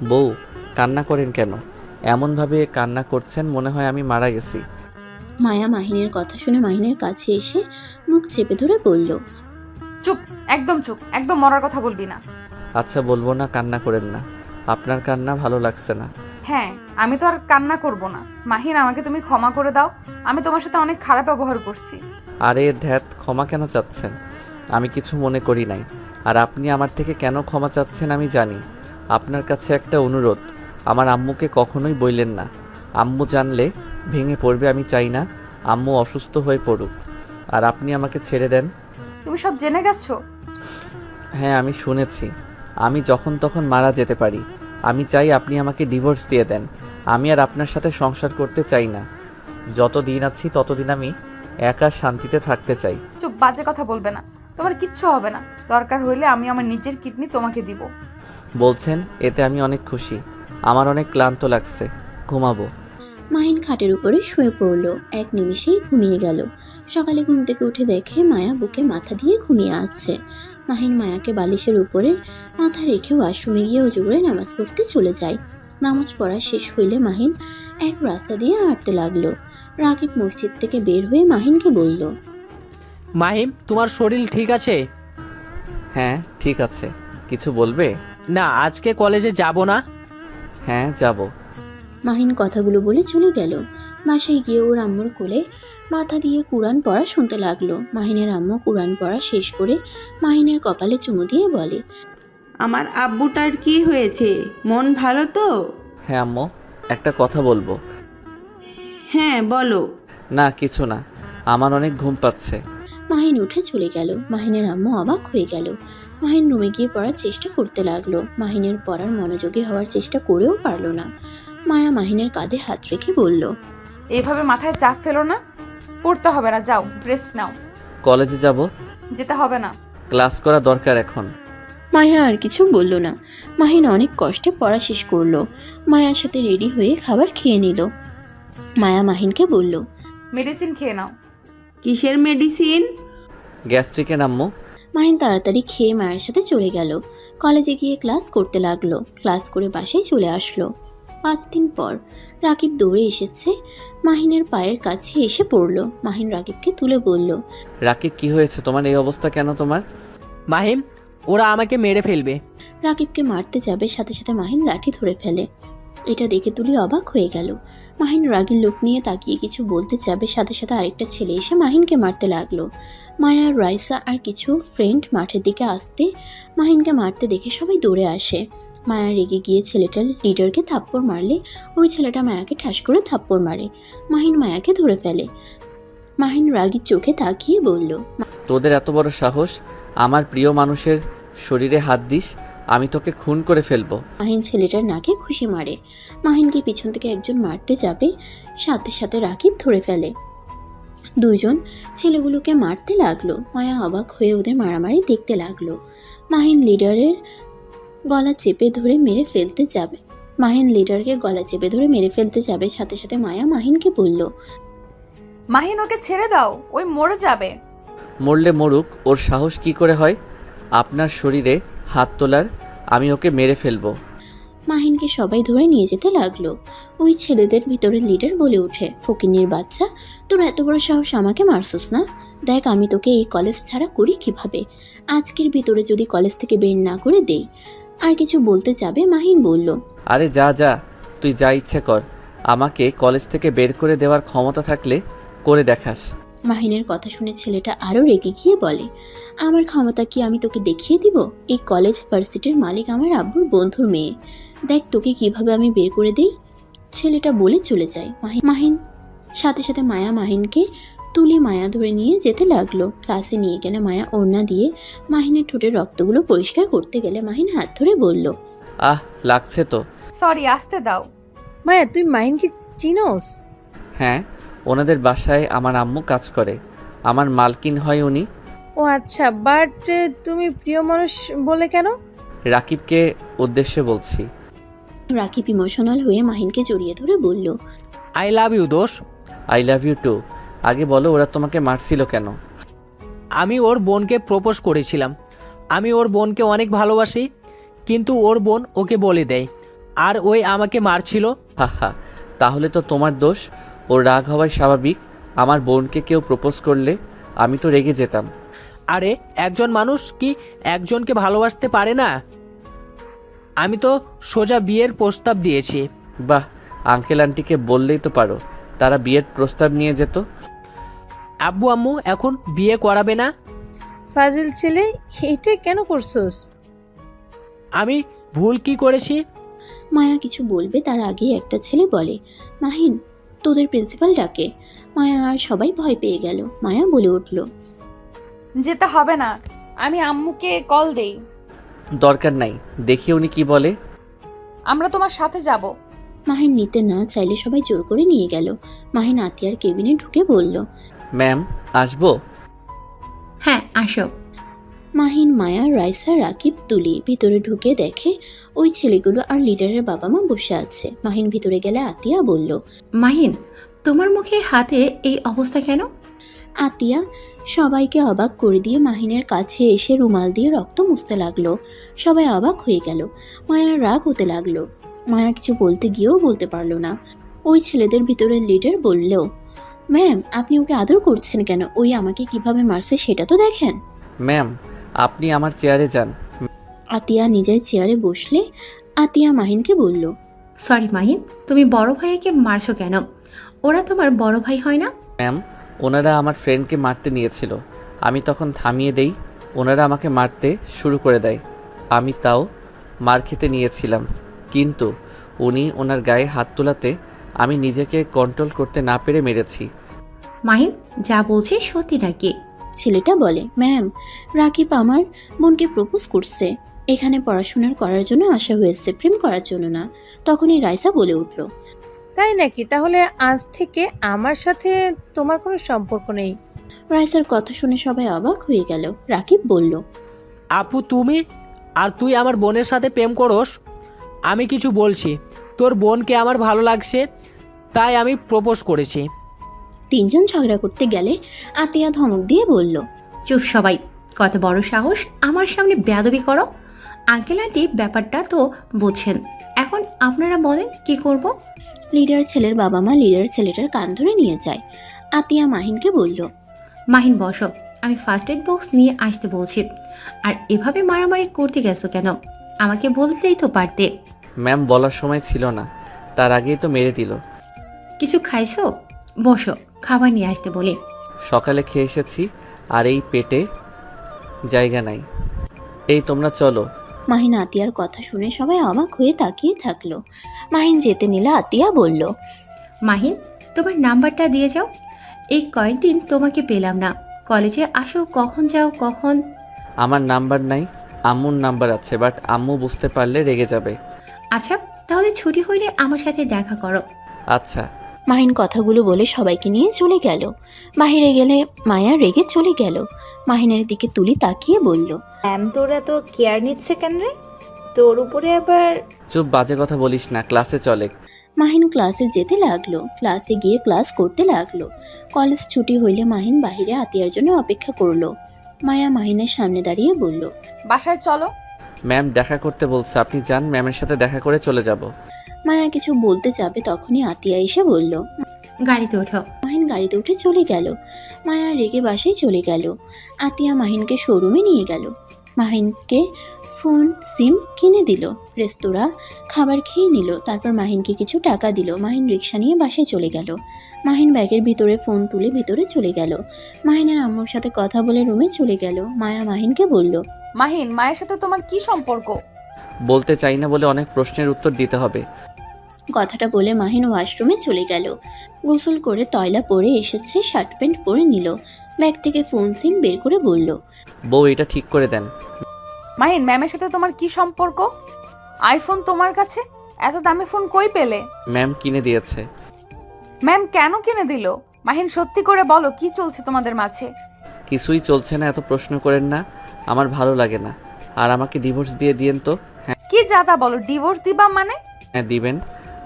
বউ কান্না করেন কেন? এমনভাবে কান্না করছেন মনে হয় আমি মারা গেছি। মায়া মাহিনের কথা শুনে মাহিনের কাছে এসে মুখ চেপে ধরে বলল, চুপ, একদম চুপ, একদম মরার কথা বলবি না। আচ্ছা বলবো না, কান্না করেন না। আপনার কান্না ভালো লাগছে না। হ্যাঁ, আমি তো আর কান্না করব না। মাহিন, আমাকে তুমি ক্ষমা করে দাও। আমি তোমার সাথে অনেক খারাপ ব্যবহার করছি। আরে ধ্যাত, ক্ষমা কেন চাচ্ছেন? আমি কিছু মনে করি নাই। আর আপনি আমার থেকে কেন ক্ষমা চাচ্ছেন আমি জানি। আপনার কাছে একটা অনুরোধ, আমার আম্মুকে কখনোই বললেন না। আম্মু জানলে ভেঙে পড়বে, আমি চাই না আম্মু অসুস্থ হয়ে পড়ুক। আর আপনি আমাকে ছেড়ে দেন। তুমি সব জেনে গেছো? হ্যাঁ আমি শুনেছি। আমি যখন তখন মারা যেতে পারি। আমি চাই আপনি আমাকে ডিভোর্স দিয়ে দেন। আমি আর আপনার সাথে সংসার করতে চাই না। যত দিন আছি ততদিন আমি একা শান্তিতে থাকতে চাই। চুপ, বাজে কথা বলবে না। তোমার কিচ্ছু হবে না। দরকার হইলে আমি আমার নিজের কিডনি তোমাকে দিব। বলছেন, এতে আমি অনেক খুশি। আমার অনেক ক্লান্ত লাগছে, ঘুমাবো। মাহিন খাটের উপরে শুয়ে পড়ল। এক নিমিষেই ঘুমিয়ে গেল। সকালে ঘুম থেকে উঠে দেখে মায়া বুকে মাথা দিয়ে ঘুমিয়ে আছে। মাহিন মায়াকে বালিশের উপরে মাথা রেখে ওয়াশরুমে গিয়ে অজু করে নামাজ পড়তে চলে যায়। নামাজ পড়া শেষ হইলে মাহিন এক রাস্তা দিয়ে হাঁটতে লাগলো। রাকিব মসজিদ থেকে বের হয়ে মাহিনকে বলল, মাহিম, তোমার শরীর ঠিক আছে? হ্যাঁ ঠিক আছে। কিছু বলবে? না, আজকে কলেজে যাব না। হ্যাঁ যাব। মাহিন কথাগুলো বলে চলে গেল। বাসায় গিয়ে ওর আম্মুর কোলে মাথা দিয়ে কুরআন পড়া শুনতে লাগলো। মাহিনের আম্মু কুরআন পড়া শেষ করে মাহিনের কপালে চুমু দিয়ে বলে, আমার আব্বুটার কি হয়েছে? মন ভালো তো? হ্যাঁ আম্মু, একটা কথা বলবো। হ্যাঁ বলো। না কিছু না, আমার অনেক ঘুম পাচ্ছে। মাহিন উঠে চলে গেল। মাহিনের আম্মু অবাক হয়ে গেল। মাহিন রুমে গিয়ে পড়ার চেষ্টা করতে লাগলো। মাহিনের পড়ার মনোযোগী হওয়ার চেষ্টা করেও পারল না। মায়া মাহিনের কাঁধে হাত রেখে বলল, এইভাবে মাথায় চাপ ফেলো না। পড়তে হবে না, যাও রেস্ট নাও। কলেজে যাব। যেতে হবে না। ক্লাস করা দরকার এখন। মায়া আর কিছু বলল না। মাহিন অনেক কষ্টে পড়া শেষ করলো। মায়ার সাথে রেডি হয়ে খাবার খেয়ে নিল। মায়া মাহিনকে বলল, মেডিসিন খেয়ে নাও। কিসের মেডিসিন? গ্যাস্ট্রিকের আম্মু। মাহিন তাড়াতাড়ি খেয়ে মায়ের সাথে চলে গেল। কলেজে গিয়ে ক্লাস করতে লাগলো। ক্লাস করে বাসায় চলে আসলো। 5 দিন পর রাকিব দৌড়ে এসেছে। মাহিনের পায়ের কাছে এসে পড়ল। মাহিন রাকিবকে তুলে বলল, রাকিব কি হয়েছে তোমার? এই অবস্থা কেন তোমার? মাহিম, ওরা আমাকে মেরে ফেলবে। রাকিবকে মারতে যাবে, সাথে সাথে মাহিন লাঠি ধরে ফেলে। এটা দেখে তুলি অবাক হয়ে গেল। মাহিন রাগের লোক নিয়ে তাকিয়ে কিছু বলতে যাবে, সাথে সাথে আরেকটা ছেলে এসে মাহিনকে মারতে লাগলো। মায়া, রাইসা আর কিছু ফ্রেন্ড মাঠের দিকে আসতে মাহিনকে মারতে দেখে সবাই দৌড়ে আসে। মায়া রেগে গিয়ে ছেলেটার লিডারকে থাপ্পড় মারলে ওই ছেলেটা মায়াকে ঠাস করে থাপ্পড় মারে। মাহিন মায়াকে ধরে ফেলে। মাহিন রাগী চোখে তাকিয়ে বলল, তোদের এত বড় সাহস, আমার প্রিয় মানুষের শরীরে হাত দিস? আমি তোকে খুন করে ফেলবো। মাহিন ছেলেটার নাকে খুশি মারে। মাহিনকে পিছন থেকে একজন মারতে যাবে, সাথে সাথে রাকিব ধরে ফেলে। দুইজন ছেলেগুলোকে মারতে লাগলো। মায়া অবাক হয়ে ওদের মারামারি দেখতে লাগলো। মাহিন লিডারের গলা চেপে ধরে মেরে ফেলতে যাবে। মাহিন লিডারকে গলা চেপে ধরে মেরে ফেলতে যাবে, সাথে সাথে মায়া মাহিনকে বলল, মাহিন, ওকে ছেড়ে দাও, ওই মরে যাবে। মরলে মরুক, ওর সাহস কি করে হয় আপনার শরীরে হাত তোলার? আমি ওকে মেরে ফেলবো। মাহিনকে সবাই ধরে নিয়ে যেতে লাগলো। ওই ছেলেদের ভিতরে লিডার বলে ওঠে, ফকিন্নির বাচ্চা, তোর এত বড় সাহস, আমাকে মারছস না? দেখ আমি তোকে এই কলেজ ছাড়া করি কিভাবে। আজকের ভিতরে যদি কলেজ থেকে বের না করে দেই। আর কিছু বলতে যাবে মাহিন বলল, আরে যা যা, তুই যা ইচ্ছে কর। আমাকে কলেজ থেকে বের করে দেওয়ার ক্ষমতা থাকলে করে দেখাস। মাহিনের কথা শুনে ছেলেটা আরও রেগে গিয়ে বলে, আমার ক্ষমতা কি আমি তোকে দেখিয়ে দিব? এই কলেজ ভার্সিটির মালিক আমার আব্বুর বন্ধুর মেয়ে। দেখ তোকে কিভাবে আমি বের করে দেই। ছেলেটা বলে চলে যায়। মাহিন সাথে সাথে মায়া মাহিনকে তুলি মায়া ধরে নিয়ে যেতে লাগলো। ক্লাসে নিয়ে গেলে মায়া ওড়না দিয়ে মাহিনের ঠোঁটের রক্তগুলো পরিষ্কার করতে গেলে মাহিন হাত ধরে বলল, আহ, লাগছে তো। সরি, আসতে দাও। মায়া তুই মাহিনকে চিনোস? হ্যাঁ, ওনাদের বাসায় আমার আম্মু কাজ করে, আমার মালকিন হয় উনি। ও আচ্ছা, বাট তুমি প্রিয় মানুষ বলে কেন? রাকিবকে উদ্দেশ্যে বলছি। রাকিব ইমোশনাল হয়ে মাহিনকে জড়িয়ে ধরে বলল, আই লাভ ইউ দোষ। I love you too. আগে বলো, ওরা তোমাকে মারছিল কেন? আমি ওর বোনকে প্রপোজ করেছিলাম। আমি ওর বোনকে অনেক ভালোবাসি, কিন্তু ওর বোন ওকে বলে দেয়, আর ওই আমাকে মারছিল। হা হা, তাহলে তো তোমার দোষ। ওর রাগ হওয়াই স্বাভাবিক। আমার বোনকে কেউ প্রপোজ করলে আমি তো রেগে যেতাম। আরে একজন মানুষ কি একজনকে ভালোবাসতে পারে না? আমি তো সোজা বিয়ের প্রস্তাব দিয়েছি। বাহ, আঙ্কেল আন্টিকে বললেই তো পারো, তারা বিয়ের প্রস্তাব নিয়ে যেত। আব্বু আম্মু এখন বিয়ে করাবে না। ফাজিল ছেলে, এটা কেন করছস? আমি ভুল কি করেছি? মায়া কিছু বলবে তার আগেই একটা ছেলে বলে, মাহিন তোদের প্রিন্সিপাল ডাকে। মায়া আর সবাই ভয় পেয়ে গেল। মায়া বলে উঠল, যেতে হবে না, আমি আম্মুকে কল দেই। দরকার নাই, দেখি উনি কি বলে। আমরা তোমার সাথে যাব। মাহিন নিতে না চাইলে সবাই জোর করে নিয়ে গেল। মাহিন আতিয়ার কেবিনে ঢুকে বলল, ম্যাম, আসবো? হ্যাঁ আসো। মাহিন, মায়া, রাইসা, রাকিব, তুলি ভিতরে ঢুকে দেখে ওই ছেলেগুলো আর লিডারের বাবা মা বসে আছে। মাহিন ভিতরে গেলে আতিয়া বলল, মাহিন, তোমার মুখে হাতে এই অবস্থা কেন? আতিয়া সবাইকে অবাক করে দিয়ে মাহিনের কাছে এসে রুমাল দিয়ে রক্ত মুছতে লাগলো। সবাই অবাক হয়ে গেল। মায়ার রাগ হতে লাগলো। মায়া কিছু বলতে গিয়েও বলতে পারলো না। ওই ছেলেদের ভিতরে লিডার বলল, ম্যাম আপনি ওকে আদর করছেন কেন? ওই আমাকে কিভাবে মারছে সেটা তো দেখেন। ম্যাম, আপনি আমার চেয়ারে যান। আতিয়া নিজের চেয়ারে বসলে আতিয়া মাহিনকে বলল, সরি মাহিন, তুমি বড় ভাইকে মারছো কেন? ওরা তোমার বড় ভাই হয় না? ম্যাম, ওনারা আমার ফ্রেন্ডকে মারতে নিয়েছিল, আমি তখন থামিয়ে দেই। ওনারা আমাকে মারতে শুরু করে দেয়, আমি তাও মার খেতে নিয়েছিলাম, কিন্তু উনি ওনার গায়ে হাত তোলাতে আমি নিজেকে কন্ট্রোল করতে না পেরে মেরেছি। মাহিন, যা বলছি সত্যি নাকি? ছেলেটা বলে, ম্যাম রাকিব আমার বোনকে প্রপোজ করছে। এখানে পড়াশোনার করার জন্য আসা হয়েছে, প্রেম করার জন্য না। তখনই রাইসা বলে উঠল, তাই নাকি? তাহলে আজ থেকে আমার সাথে তোমার কোনো সম্পর্ক নেই। রাইসার কথা শুনে সবাই অবাক হয়ে গেল। রাকিব বলল, আপু তুমি আর তুই আমার বোনের সাথে প্রেম করোস? আমি কিছু বলছি, তোর বোনকে আমার ভালো লাগছে, তাই আমি প্রপোজ করেছি। তিনজন ঝগড়া করতে গেলে আতিয়া ধমক দিয়ে বলল, চুপ সবাই, কত বড় সাহস আমার সামনে বেয়াদবি করো? আঙ্কেল আন্টি ব্যাপারটা তো বুঝছেন, এখন আপনারা বলেন কি করব? লিডার ছেলের বাবা মা লিডার ছেলেটার কান ধরে নিয়ে যায়। আতিয়া মাহিনকে বলল, মাহিন বসো, আমি ফার্স্ট এড বক্স নিয়ে আসতে বলছি। আর এভাবে মারামারি করতে গেছো কেন? আমাকে বলতেই তো পারতে। ম্যাম, বলার সময় ছিল না, তার আগেই তো মেরে দিল। কিছু খাইছো? বসো, খাবার নিয়ে আসতে বলি। সকালে খেয়ে এসেছি, আর এই পেটে জায়গা নাই। এই তোমরা চলো। মাহিন আতিয়ার কথা শুনে সবাই অবাক হয়ে তাকিয়ে থাকলো। মাহিন যেতে নিলে আতিয়া বলল, মাহিন, তোমার নাম্বারটা দিয়ে যাও। এই কয়েকদিন তোমাকে পেলাম না, কলেজে আসো কখন যাও কখন? আমার নাম্বার নাই, আম্মুর নাম্বার আছে, বাট আম্মু বুঝতে পারলে রেগে যাবে। আচ্ছা, তাহলে ছুটি হইলে আমার সাথে দেখা করো। আচ্ছা। মাহিন কথাগুলো বলে সবাইকে নিয়ে চলে গেল। বাহিরে গেলে মায়া রেগে চলে গেল। মাহিনের দিকে তুলি তাকিয়ে বলল, ম্যাম তোর এত কেয়ার নিচ্ছে কেন রে? তোর উপরে আবার? চুপ, বাজে কথা বলিস না, ক্লাসে চলে। মাহিন ক্লাসে যেতে লাগলো। ক্লাসে গিয়ে ক্লাস করতে লাগলো। কলেজ ছুটি হইলে মাহিন বাহিরে আতিয়ার জন্য অপেক্ষা করলো। মায়া মাহিনের সামনে দাঁড়িয়ে বলল, বাসায় চলো। ম্যাম দেখা করতে বলছে, আপনি যান, ম্যামের সাথে দেখা করে চলে যাব। মায়া কিছু বলতে যাবে তখনই আতিয়া এসে বলল। গাড়িতে ওঠো। মাহিন গাড়িতে উঠে চলে গেল। মায়া রেগে বাসায় চলে গেল। আতিয়া মাহিনকে শোরুমে নিয়ে গেল। মাহিনকে ফোন সিম কিনে দিল। রেস্তোরাঁ খাবার খেয়ে নিল। তারপর মাহিনকে কিছু টাকা দিল। মাহিন রিক্সা নিয়ে বাসায় চলে গেল। মাহিন ব্যাগের ভিতরে ফোন তুলে ভিতরে চলে গেল। মাহিনের আম্মুর সাথে কথা বলে রুমে চলে গেল। মায়া মাহিনকে বলল, মাহিন, মায়ের সাথে তোমার কি সম্পর্ক? বলতে চাই না বলে অনেক প্রশ্নের উত্তর দিতে হবে। কথাটা বলে মাহিন ওয়াশরুমে চলে গেল। গোসল করে তয়লা পরে এসেছে, শার্ট প্যান্ট পরে নিল। ব্যাগ থেকে ফোন সিম বের করে বলল, বউ, এটা ঠিক করে দেন। মাহিন, ম্যামের সাথে তোমার কি সম্পর্ক? আইফোন তোমার কাছে? এত দামি ফোন কই পেলে? ম্যাম কিনে দিয়েছে। ম্যাম কেন কিনে দিল? মাহিন, সত্যি করে বলো, কি চলছে তোমাদের মাঝে? কিছুই চলছে না, এত প্রশ্ন করেন না, আমার ভালো লাগে না। আর আমাকে ডিভোর্স দিয়ে দিয়েন তো। কি জাদা বলো, ডিভোর্স দিবা মানে? হ্যাঁ দিবেন।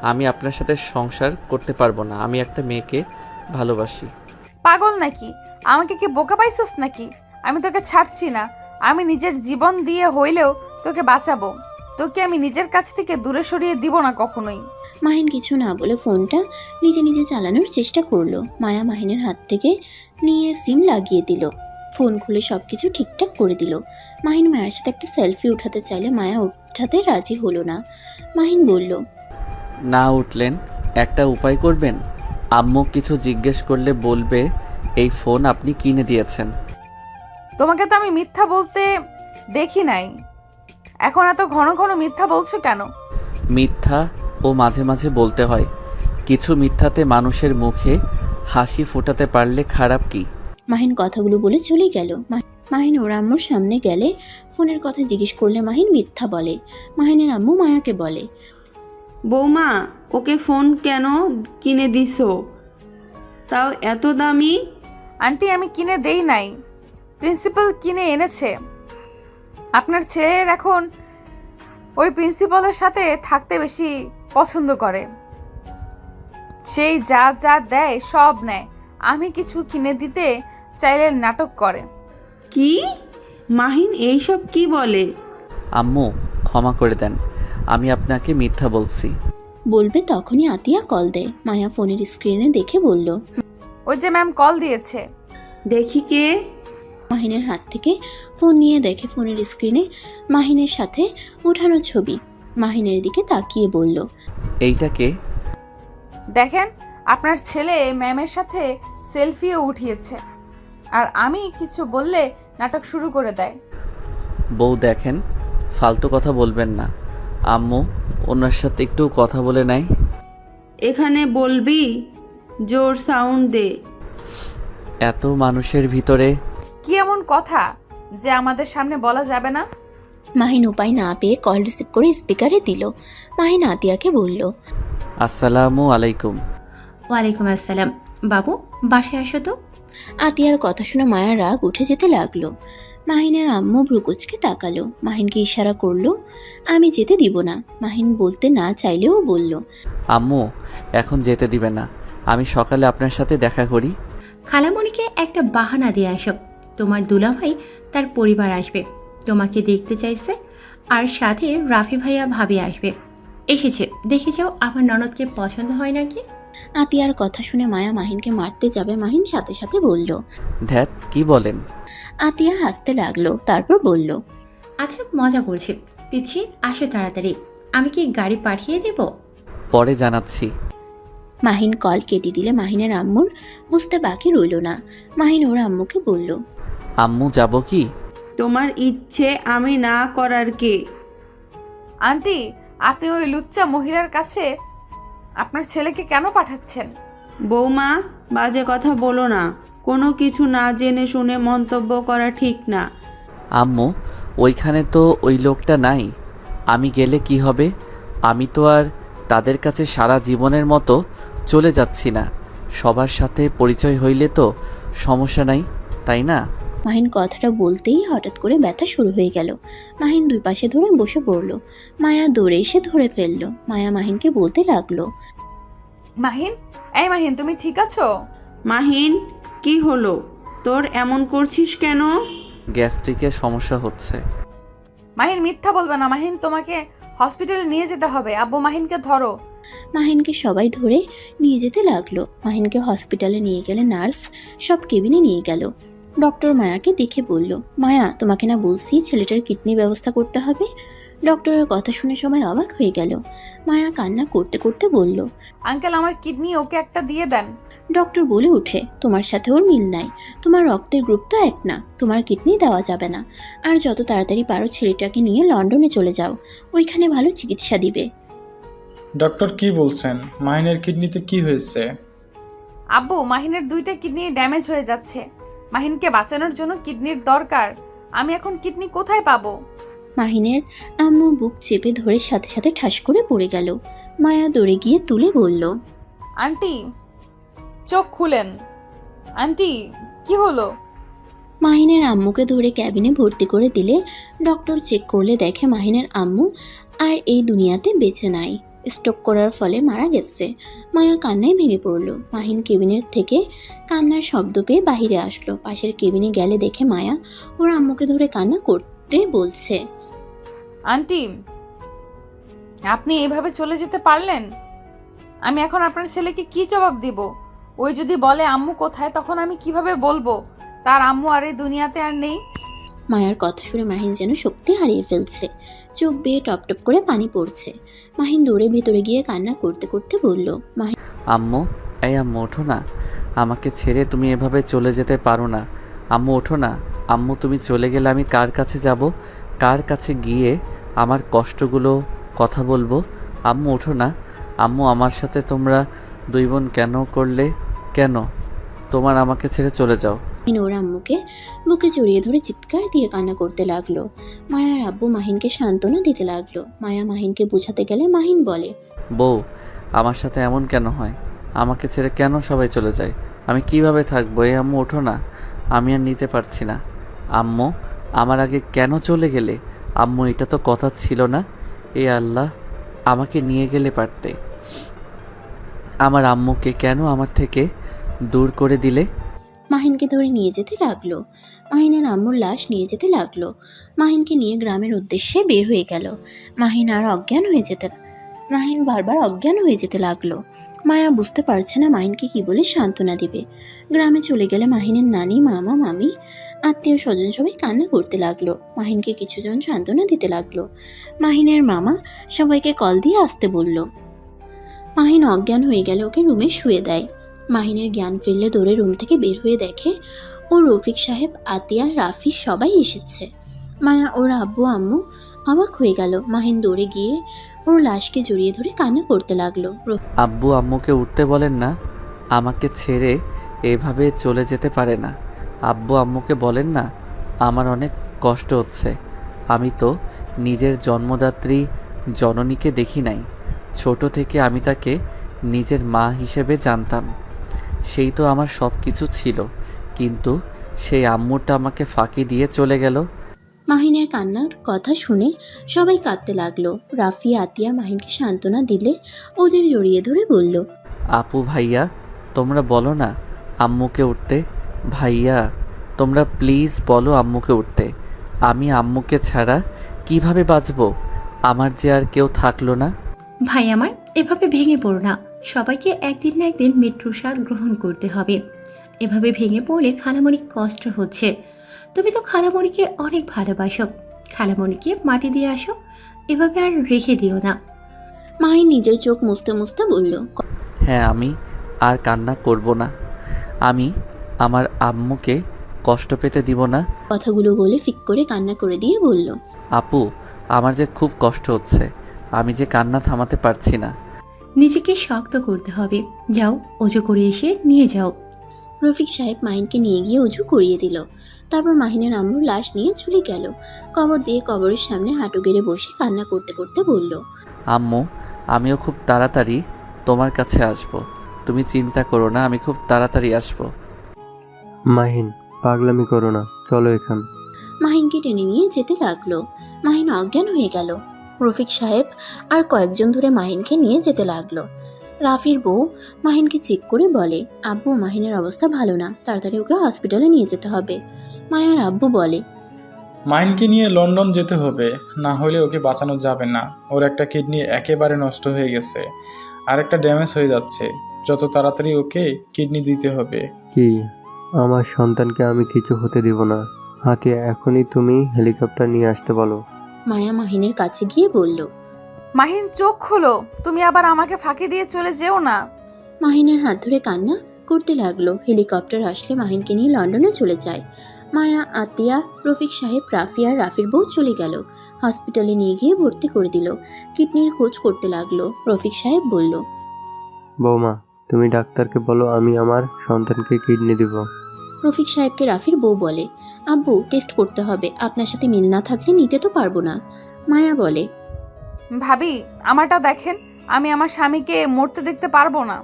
আমি আপনার সাথে সংসার করতে পারবো না। আমি একটা মেয়েকে ভালোবাসি। পাগল নাকি? আমাকে কি বোকা পাইছস নাকি? আমি তোকে ছাড়ছি না। আমি নিজের জীবন দিয়ে হইলেও তোকে বাঁচাবো। তোকে আমি নিজের কাছ থেকে দূরে সরিয়ে দিব না কখনোই। মাহিন কিছু না বলে ফোনটা নিজে নিজে চালানোর চেষ্টা করলো। মায়া মাহিনের হাত থেকে নিয়ে সিম লাগিয়ে দিল। ফোন খুলে সবকিছু ঠিকঠাক করে দিল। মাহিন মায়ের সাথে একটা সেলফি উঠাতে চাইলে মায়া উঠাতে রাজি হলো না। মাহিন বলল, না উঠলেন, একটা উপায় করবেন। আম্মু কিছু জিজ্ঞেস করলে বলবে এই ফোন আপনি কিনে দিয়েছেন। তোমাকে তো আমি মিথ্যা বলতে দেখি নাই, এখন এত ঘন ঘন মিথ্যা বলছো কেন? মিথ্যা ও মাঝে মাঝে বলতে হয়। কিছু মিথ্যাতে মানুষের মুখে হাসি ফোটাতে পারলে খারাপ কি? মাহিন কথাগুলো বলে চলে গেল। মাহিন ওর আম্মুর সামনে গেলে ফোনের কথা জিজ্ঞেস করলে মাহিন মিথ্যা বলে। মাহিনের আম্মু মায়াকে বলে, বৌমা, ওকে ফোন কেন কিনে দিছো? তাও এত দামি? আন্টি, আমি কিনে দেই নাই, প্রিন্সিপাল কিনে এনেছে। আপনার ছেলের এখন ওই প্রিন্সিপালের সাথে থাকতে বেশি পছন্দ করে। সেই যা যা দেয় সব নেয়। আমি কিছু কিনে দিতে চাইলে নাটক করে। কি? মাহিন এইসব কি বলে? আম্মু ক্ষমা করে দেন, আমি আপনাকে মিথ্যা বলছি। বলবে তখনই আতিয়া কল দেয়। মায়া ফোনের স্ক্রিনে দেখে বলল, ওই যে ম্যাম কল দিয়েছে। দেখি কে? মাহিনের হাত থেকে ফোন নিয়ে দেখে ফোনের স্ক্রিনে মাহিনের সাথে ওঠানো ছবি। মাহিনের দিকে তাকিয়ে বলল, এইটা কে? দেখেন, আপনার ছেলে ম্যামের সাথে সেলফিও উঠিয়েছে, আর আমি কিছু বললে নাটক শুরু করে দেয়। বউ দেখেন, ফালতু কথা বলবেন না। আম্মু ওনার সাথে একটু কথা বলে নাই। এখানে বলবি? জোর সাউন্ড দে। এত মানুষের ভিতরে কি এমন কথা যে আমাদের সামনে বলা যাবে না? মাহিন উপায় না পেয়ে কল রিসিভ করে স্পিকারে দিল। মাহিন আতিয়াকে বলল, আসসালামু আলাইকুম। ওয়ালাইকুম আসসালাম। বাবু, বাসায় আসো তো। আতিয়ার কথা শুনে মায়ার রাগ উঠে যেতে লাগলো। মাহিনের আম্মু ভ্রুকুচকে তাকালো। মাহিনকে ইশারা করলো, আমি যেতে দিব না। মাহিন বলতে না চাইলেও বলল, আম্মু এখন যেতে দিবে না, আমি সকালে আপনার সাথে দেখা করি। খালামণিকে একটা বাহানা দিয়ে আসো। তোমার দুলাভাই তার পরিবার আসবে, তোমাকে দেখতে চাইছে, আর সাথে রাফি ভাইয়া ভাবি আসবে। এসেছে, দেখে যাও আমার ননদকে পছন্দ হয় নাকি। আতিয়ার কথা শুনে মায়া মাহিনকে মারতে যাবে। মাহিন সাথে সাথে বলল, ধ্যাত, কি বলেন? আতিয়া হাসতে লাগলো। তারপর বলল, আচ্ছা মজা করছি, পিচ্ছি আসো তাড়াতাড়ি। আমি কি গাড়ি পাঠিয়ে দেব? পরে জানাচ্ছি। মাহিন কল কেটে দিলে মাহিনের আম্মুর বুঝতে বাকি রইল না। মাহিন ওর আম্মুকে বলল, আম্মু যাব কি? তোমার ইচ্ছে আমি না করার কে? আন্টি, আপনি ওই লুচ্চা মহিলার কাছে আপনার ছেলেকে কেন পাঠাচ্ছেন? বৌমা, বাজে কথা বলো না। কোনো কিছু না জেনে শুনে মন্তব্য করা ঠিক না। আম্মু ওইখানে তো ওই লোকটা নাই, আমি গেলে কি হবে? আমি তো আর তাদের কাছে সারা জীবনের মতো চলে যাচ্ছি না। সবার সাথে পরিচয় হইলে তো সমস্যা নাই, তাই না? মাহিন কথাটা বলতেই হঠাৎ করে ব্যথা শুরু হয়ে গেল। মাহিন দুই পাশে ধরে বসে পড়ল। মায়া দৌড়ে এসে ধরে ফেললো। মায়া মাহিনকে বলতে লাগলো, মাহিন, এই মাহিন, তুমি ঠিক আছো? মাহিন, কি হলো তোর? এমন করছিস কেন? গ্যাস্ট্রিকের সমস্যা হচ্ছে। মাহিন মিথ্যা বলবে না। মাহিন, তোমাকে হসপিটালে নিয়ে যেতে হবে। আব্বু, মাহিনকে ধরো। মাহিনকে সবাই ধরে নিয়ে যেতে লাগলো। মাহিনকে হসপিটালে নিয়ে গেলে নার্স সব কেবিনে নিয়ে গেল। ডক্টর মায়াকে দেখে বলল, মায়া, তোমাকে না বলছি ছেলেটার কিডনি ব্যবস্থা করতে হবে? ডক্টরের কথা শুনে সবাই অবাক হয়ে গেল। মায়া কান্না করতে করতে বলল, আঙ্কেল, আমার কিডনি ওকে একটা দিয়ে দেন। ডক্টর বলে উঠে, তোমার সাথে ওর মিল নাই, তোমার রক্তের গ্রুপ তো এক না, তোমার কিডনি দেওয়া যাবে না। আর যত তাড়াতাড়ি পারো ছেলেটাকে নিয়ে লন্ডনে চলে যাও, ওইখানে ভালো চিকিৎসা দিবে। ডক্টর কি বলছেন? মাহিনের কিডনিতে কি হয়েছে? আব্বু, মাহিনের 2টা কিডনি ড্যামেজ হয়ে যাচ্ছে। মাহিনকে বাঁচানোর জন্য কিডনির দরকার। আমি এখন কিডনি কোথায় পাবো? মাহিনের আম্মু বুক চেপে ধরে সাথে সাথে ঠাস করে পড়ে গেল। মায়া দৌড়ে গিয়ে তুলে বলল, আন্টি, চোখ খুলেন। আন্টি, কি হলো? মাহিনের আম্মুকে ধরে ক্যাবিনে ভর্তি করে দিলে ডক্টর চেক করলে দেখে মাহিনের আম্মু আর এই দুনিয়াতে বেঁচে নাই, স্ট্রোক করার ফলে মারা গেছে। মায়া কান্নায় ভেঙে পড়ল। মাহিন কেবিনের থেকে কান্নার শব্দ পেয়ে বাহিরে আসলো। পাশের কেবিনে গেলে দেখে মায়া ওর আম্মুকে ধরে কান্না করতে বলছে, আন্টি, আপনি এইভাবে চলে যেতে পারলেন? আমি এখন আপনার ছেলেকে কি জবাব দিব? ওই যদি বলে আম্মু কোথায়, তখন আমি কিভাবে বলবো তার আম্মু আর এই দুনিয়াতে আর নেই? মায়ার কথা শুনে মাহিন যেন শক্তি হারিয়ে ফেলছে, চোখ বেয়ে টপ টপ করে পানি পড়ছে। মাহিন দৌড়ে ভেতরে গিয়ে কান্না করতে করতে বলল, আম্মু, এই আম্মু ওঠো না, আমাকে ছেড়ে তুমি এভাবে চলে যেতে পারো না। আম্মু ওঠো না। আম্মু, তুমি চলে গেলে আমি কার কাছে যাব? কার কাছে গিয়ে আমার কষ্টগুলো কথা বলবো? আম্মু ওঠো না। আম্মু, আমার সাথে তোমরা 2 বোন কেন করলে? কেন তোমার আমাকে ছেড়ে চলে যাও? মাহিন ওর আম্মুকে বুকে জড়িয়ে ধরে চিৎকার দিয়ে কান্না করতে লাগলো। মায়ার আব্বু মাহিনকে সান্ত্বনা দিতে লাগলো। মায়া মাহিনকে বোঝাতে গেলে মাহিন বলে, বউ, আমার সাথে এমন কেন হয়? আমাকে ছেড়ে কেন সবাই চলে যায়? আমি কিভাবে থাকবো? এই আম্মু ওঠো না, আমি আর নিতে পারছি না। আম্মু, আমার আগে কেন চলে গেলে? আম্মু, এটা তো কথা ছিল না। এ আল্লাহ, আমাকে নিয়ে গেলে পারতে। আমার আম্মুকে কেন আমার থেকে দূর করে দিলে? মাহিনকে ধরে নিয়ে যেতে লাগলো। মাহিনের আম্মুর লাশ নিয়ে যেতে লাগলো। মাহিনকে নিয়ে গ্রামের উদ্দেশ্যে বের হয়ে গেল। মাহিন বারবার অজ্ঞান হয়ে যেতে লাগলো। মায়া বুঝতে পারছে না মাহিনকে কি বলে সান্ত্বনা দিবে। গ্রামে চলে গেলে মাহিনের নানি, মামা, মামি, আত্মীয় স্বজন সবাই কান্না করতে লাগলো। মাহিনকে কিছুজন সান্ত্বনা দিতে লাগলো। মাহিনের মামা সবাইকে কল দিয়ে আসতে বলল। মাহিন অজ্ঞান হয়ে গেলে ওকে রুমে শুয়ে দেয়। মাহিনের জ্ঞান ফিরলে দৌড়ে রুম থেকে বের হয়ে দেখে ও রফিক সাহেব, আতিয়া, রাফি সবাই এসেছে। মায়া ওর আব্বু আম্মু অবাক হয়ে গেল। মাহিন দৌড়ে গিয়ে ওর লাশকে জড়িয়ে ধরে কান্না করতে লাগলো। আব্বু আম্মুকে উঠতে বলেন না, আমাকে ছেড়ে এভাবে চলে যেতে পারে না। আব্বু আম্মুকে বলেন না, আমার অনেক কষ্ট হচ্ছে। আমি তো নিজের জন্মদাত্রী জননীকে দেখি নাই। ছোট থেকে আমি তাকে নিজের মা হিসেবে জানতাম। সেই তো আমার সব কিছু ছিল, কিন্তু সেই আম্মুটা আমাকে ফাঁকি দিয়ে চলে গেল। মাহিনের কান্নার কথা শুনে সবাই কাঁদতে লাগলো। রাফি, আতিয়া মাহিনকে সান্ত্বনা দিলে ওদের জড়িয়ে ধরে বলল, আপু, ভাইয়া, তোমরা বলো না আম্মুকে উঠতে। ভাইয়া, তোমরা প্লিজ বলো আম্মুকে উঠতে। আমি আম্মুকে ছাড়া কিভাবে বাঁচবো? আমার যে আর কেউ থাকলো না। ভাই আমার, এভাবে ভেঙে পড়ো না। সবাইকে একদিন না একদিন মৃত্যুর স্বাদ গ্রহণ করতে হবে। এভাবে ভেঙে পড়লে খালামণি কষ্ট হচ্ছে। তুমি তো খালামণিকে অনেক ভালোবাসো। খালামণিকে মাটি দিয়ে আসো, এভাবে আর রেখে দিও না। মাহিন নিজের চোখ মুছতে মুছতে বলল, হ্যাঁ, আমি আর কান্না করব না। আমি আমার আম্মুকে কষ্ট পেতে দিব না। কথাগুলো বলে ফিক করে কান্না করে দিয়ে বলল, আপু, আমার যে খুব কষ্ট হচ্ছে, আমি যে কান্না থামাতে পারছি না। নিজেকে শক্ত করতে হবে। যাও, অজু করে এসে নিয়ে যাও। রফিক সাহেব মাহিনকে নিয়ে গিয়ে অজু করিয়ে দিল। তারপর মাহিনের আম্মুর লাশ নিয়ে চলে গেল। কবর দিয়ে কবরের সামনে হাঁটু গেড়ে বসে কান্না করতে করতে বলল, আম্মু, আমিও খুব তাড়াতাড়ি তোমার কাছে আসব। তুমি চিন্তা করো না, আমি খুব তাড়াতাড়ি আসব। মাহিন, পাগলামি করো না, চলো এখান। মাহিনকে টেনে নিয়ে যেতে লাগলো। মাহিন অজ্ঞান হয়ে গেল। রফিক সাহেব আর কয়েকজন ধরে মাহিনকে নিয়ে যেতে লাগলো। রাফির বউ মাহিনকে চেক করে বলে, আব্বু, মাহিনের অবস্থা ভালো না, তাড়াতাড়ি ওকে হসপিটালে নিয়ে যেতে হবে। মায়ার আব্বু বলে, মাহিনকে নিয়ে লন্ডন যেতে হবে, না হলে ওকে বাঁচানো যাবে না। ওর একটা কিডনি একেবারে নষ্ট হয়ে গেছে, আর একটা ড্যামেজ হয়ে যাচ্ছে। যত তাড়াতাড়ি ওকে কিডনি দিতে হবে। কি, আমার সন্তানকে আমি কিছু হতে দিব না। হাতে এখনই তুমি হেলিকপ্টার নিয়ে আসতে বলো। মায়া মাহিনের কাছে গিয়ে বলল। মাহিন চোখ খোলো, তুমি আবার আমাকে ফাঁকি দিয়ে চলে যেও না। মাহিনের হাত ধরে কান্না করতে লাগলো। হেলিকপ্টার আসলে মাহিনকে নিয়ে লন্ডনে চলে যায়। মায়া, আতিয়া, রফিক সাহেব, রাফি আর রাফির বউ চলে গেল। হসপিটালে নিয়ে গিয়ে ভর্তি করে দিল। কিডনির খোঁজ করতে লাগলো। রফিক সাহেব বলল। বৌমা, তুমি ডাক্তারকে বলো আমি আমার সন্তানকে কিডনি দিব। রফিক সাহেবকে রাফির বউ বলে, আব্বু টেস্ট করতে হবে, আপনার সাথে মিল না থাকলে নিতে তো পারবো না। মায়া বলে, ভাবি, আমারটা দেখেন, আমি আমার স্বামীকে মরতে দেখতে পারবো না।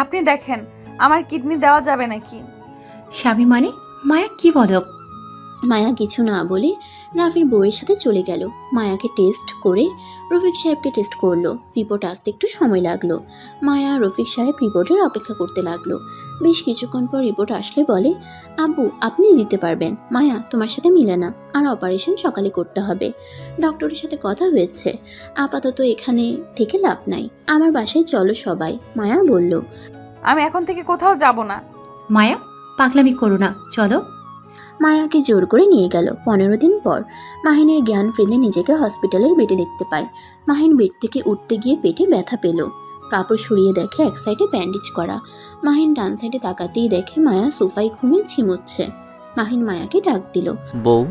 আপনি দেখেন, আমার কিডনি দেওয়া যাবে নাকি? স্বামী মানে? মায়া কি বলো? মায়া কিছু না বলে রাফির বউয়ের সাথে চলে গেল। মায়াকে টেস্ট করে রফিক সাহেবকে টেস্ট করলো। রিপোর্ট আসতে একটু সময় লাগলো। মায়া রফিক সাহেব রিপোর্টের অপেক্ষা করতে লাগলো। বেশ কিছুক্ষণ পর রিপোর্ট আসলে বলে, আব্বু আপনি দিতে পারবেন, মায়া তোমার সাথে মিলে না, আর অপারেশন সকালে করতে হবে। ডক্টরের সাথে কথা হয়েছে, আপাতত এখানে থেকে লাভ নাই, আমার বাসায় চলো সবাই। মায়া বলল। আমি এখন থেকে কোথাও যাব না। মায়া পাগলামি করো না, চলো। মায়াকে জোর করে নিয়ে গেল। 15 দিন পর মাহিনের জ্ঞান ফিরলে নিজেকে হসপিটালের বেডে দেখতে পায়। মাহিন বেড থেকে উঠতে গিয়ে পেটে ব্যথা পেল। কাপড় সরিয়ে দেখে এক সাইডে ব্যান্ডেজ করা। মাহিন ডান সাইডে তাকাতেই দেখে মায়া সোফায় ঘুমিয়ে ঝিমোচ্ছে। মাহিন মায়াকে ডাক দিল। বউ।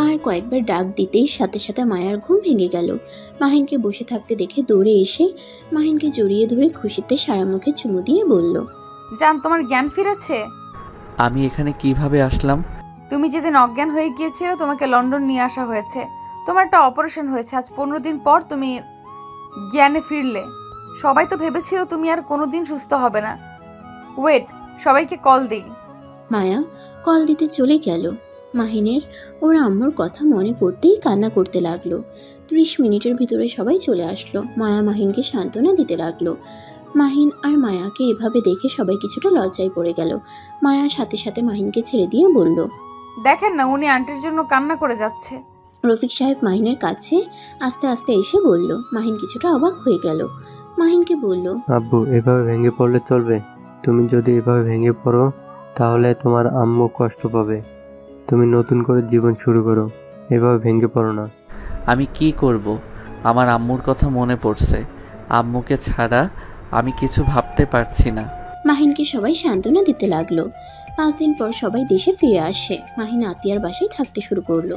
আর কয়েকবার ডাক দিতেই সাথে সাথে মায়ার ঘুম ভেঙে গেল। মাহিনকে বসে থাকতে দেখে দৌড়ে এসে মাহিনকে জড়িয়ে ধরে খুশিতে সারা মুখে চুমু দিয়ে বলল, জান, তোমার জ্ঞান ফিরেছে? আমি এখানে কিভাবে আসলাম? তুমি যেদিন অজ্ঞান হয়ে গিয়েছিলে তোমাকে লন্ডন নিয়ে আসা হয়েছে। তোমার একটা অপারেশন হয়েছে, আজ 15 দিন পর তুমি জ্ঞানে ফিরলে। সবাই তো ভেবেছিল তুমি আর কোনোদিন সুস্থ হবে না। ওয়েট, সবাইকে কল দিই। মায়া কল দিতে চলে গেল। মাহিনের ওর আম্মুর কথা মনে পড়তেই কান্না করতে লাগলো। 30 মিনিটের ভিতরে সবাই চলে আসলো। মায়া মাহিনকে সান্ত্বনা দিতে লাগলো। মাহিন আর মায়াকে এভাবে দেখে সবাই কিছুটা লজ্জায় পড়ে গেল। মায়া সাথে সাথে মাহিনকে ছেড়ে দিয়ে বলল, দেখেন না, উনি আন্টির জন্য কান্না করে যাচ্ছে। রফিক সাহেব মাহিনের কাছে আস্তে আস্তে এসে বলল। মাহিন কিছুটা অবাক হয়ে গেল। মাহিনকে বলল, আব্বু এভাবে ভেঙে পড়লে চলবে? তুমি যদি এভাবে ভেঙে পড়ো তাহলে তোমার আম্মু কষ্ট পাবে। তুমি নতুন করে জীবন শুরু করো, এভাবে ভেঙে পড়ো না। আমি কি করব? আমার আম্মুর কথা মনে পড়ছে। আম্মুকে ছাড়া আমি কিছু ভাবতে পারছি না। মাহিনকে সবাই সান্ত্বনা দিতে লাগলো। 5 দিন পর সবাই দেশে ফিরে আসে। মাহিন আতিয়ার বাসায় থাকতে শুরু করলো।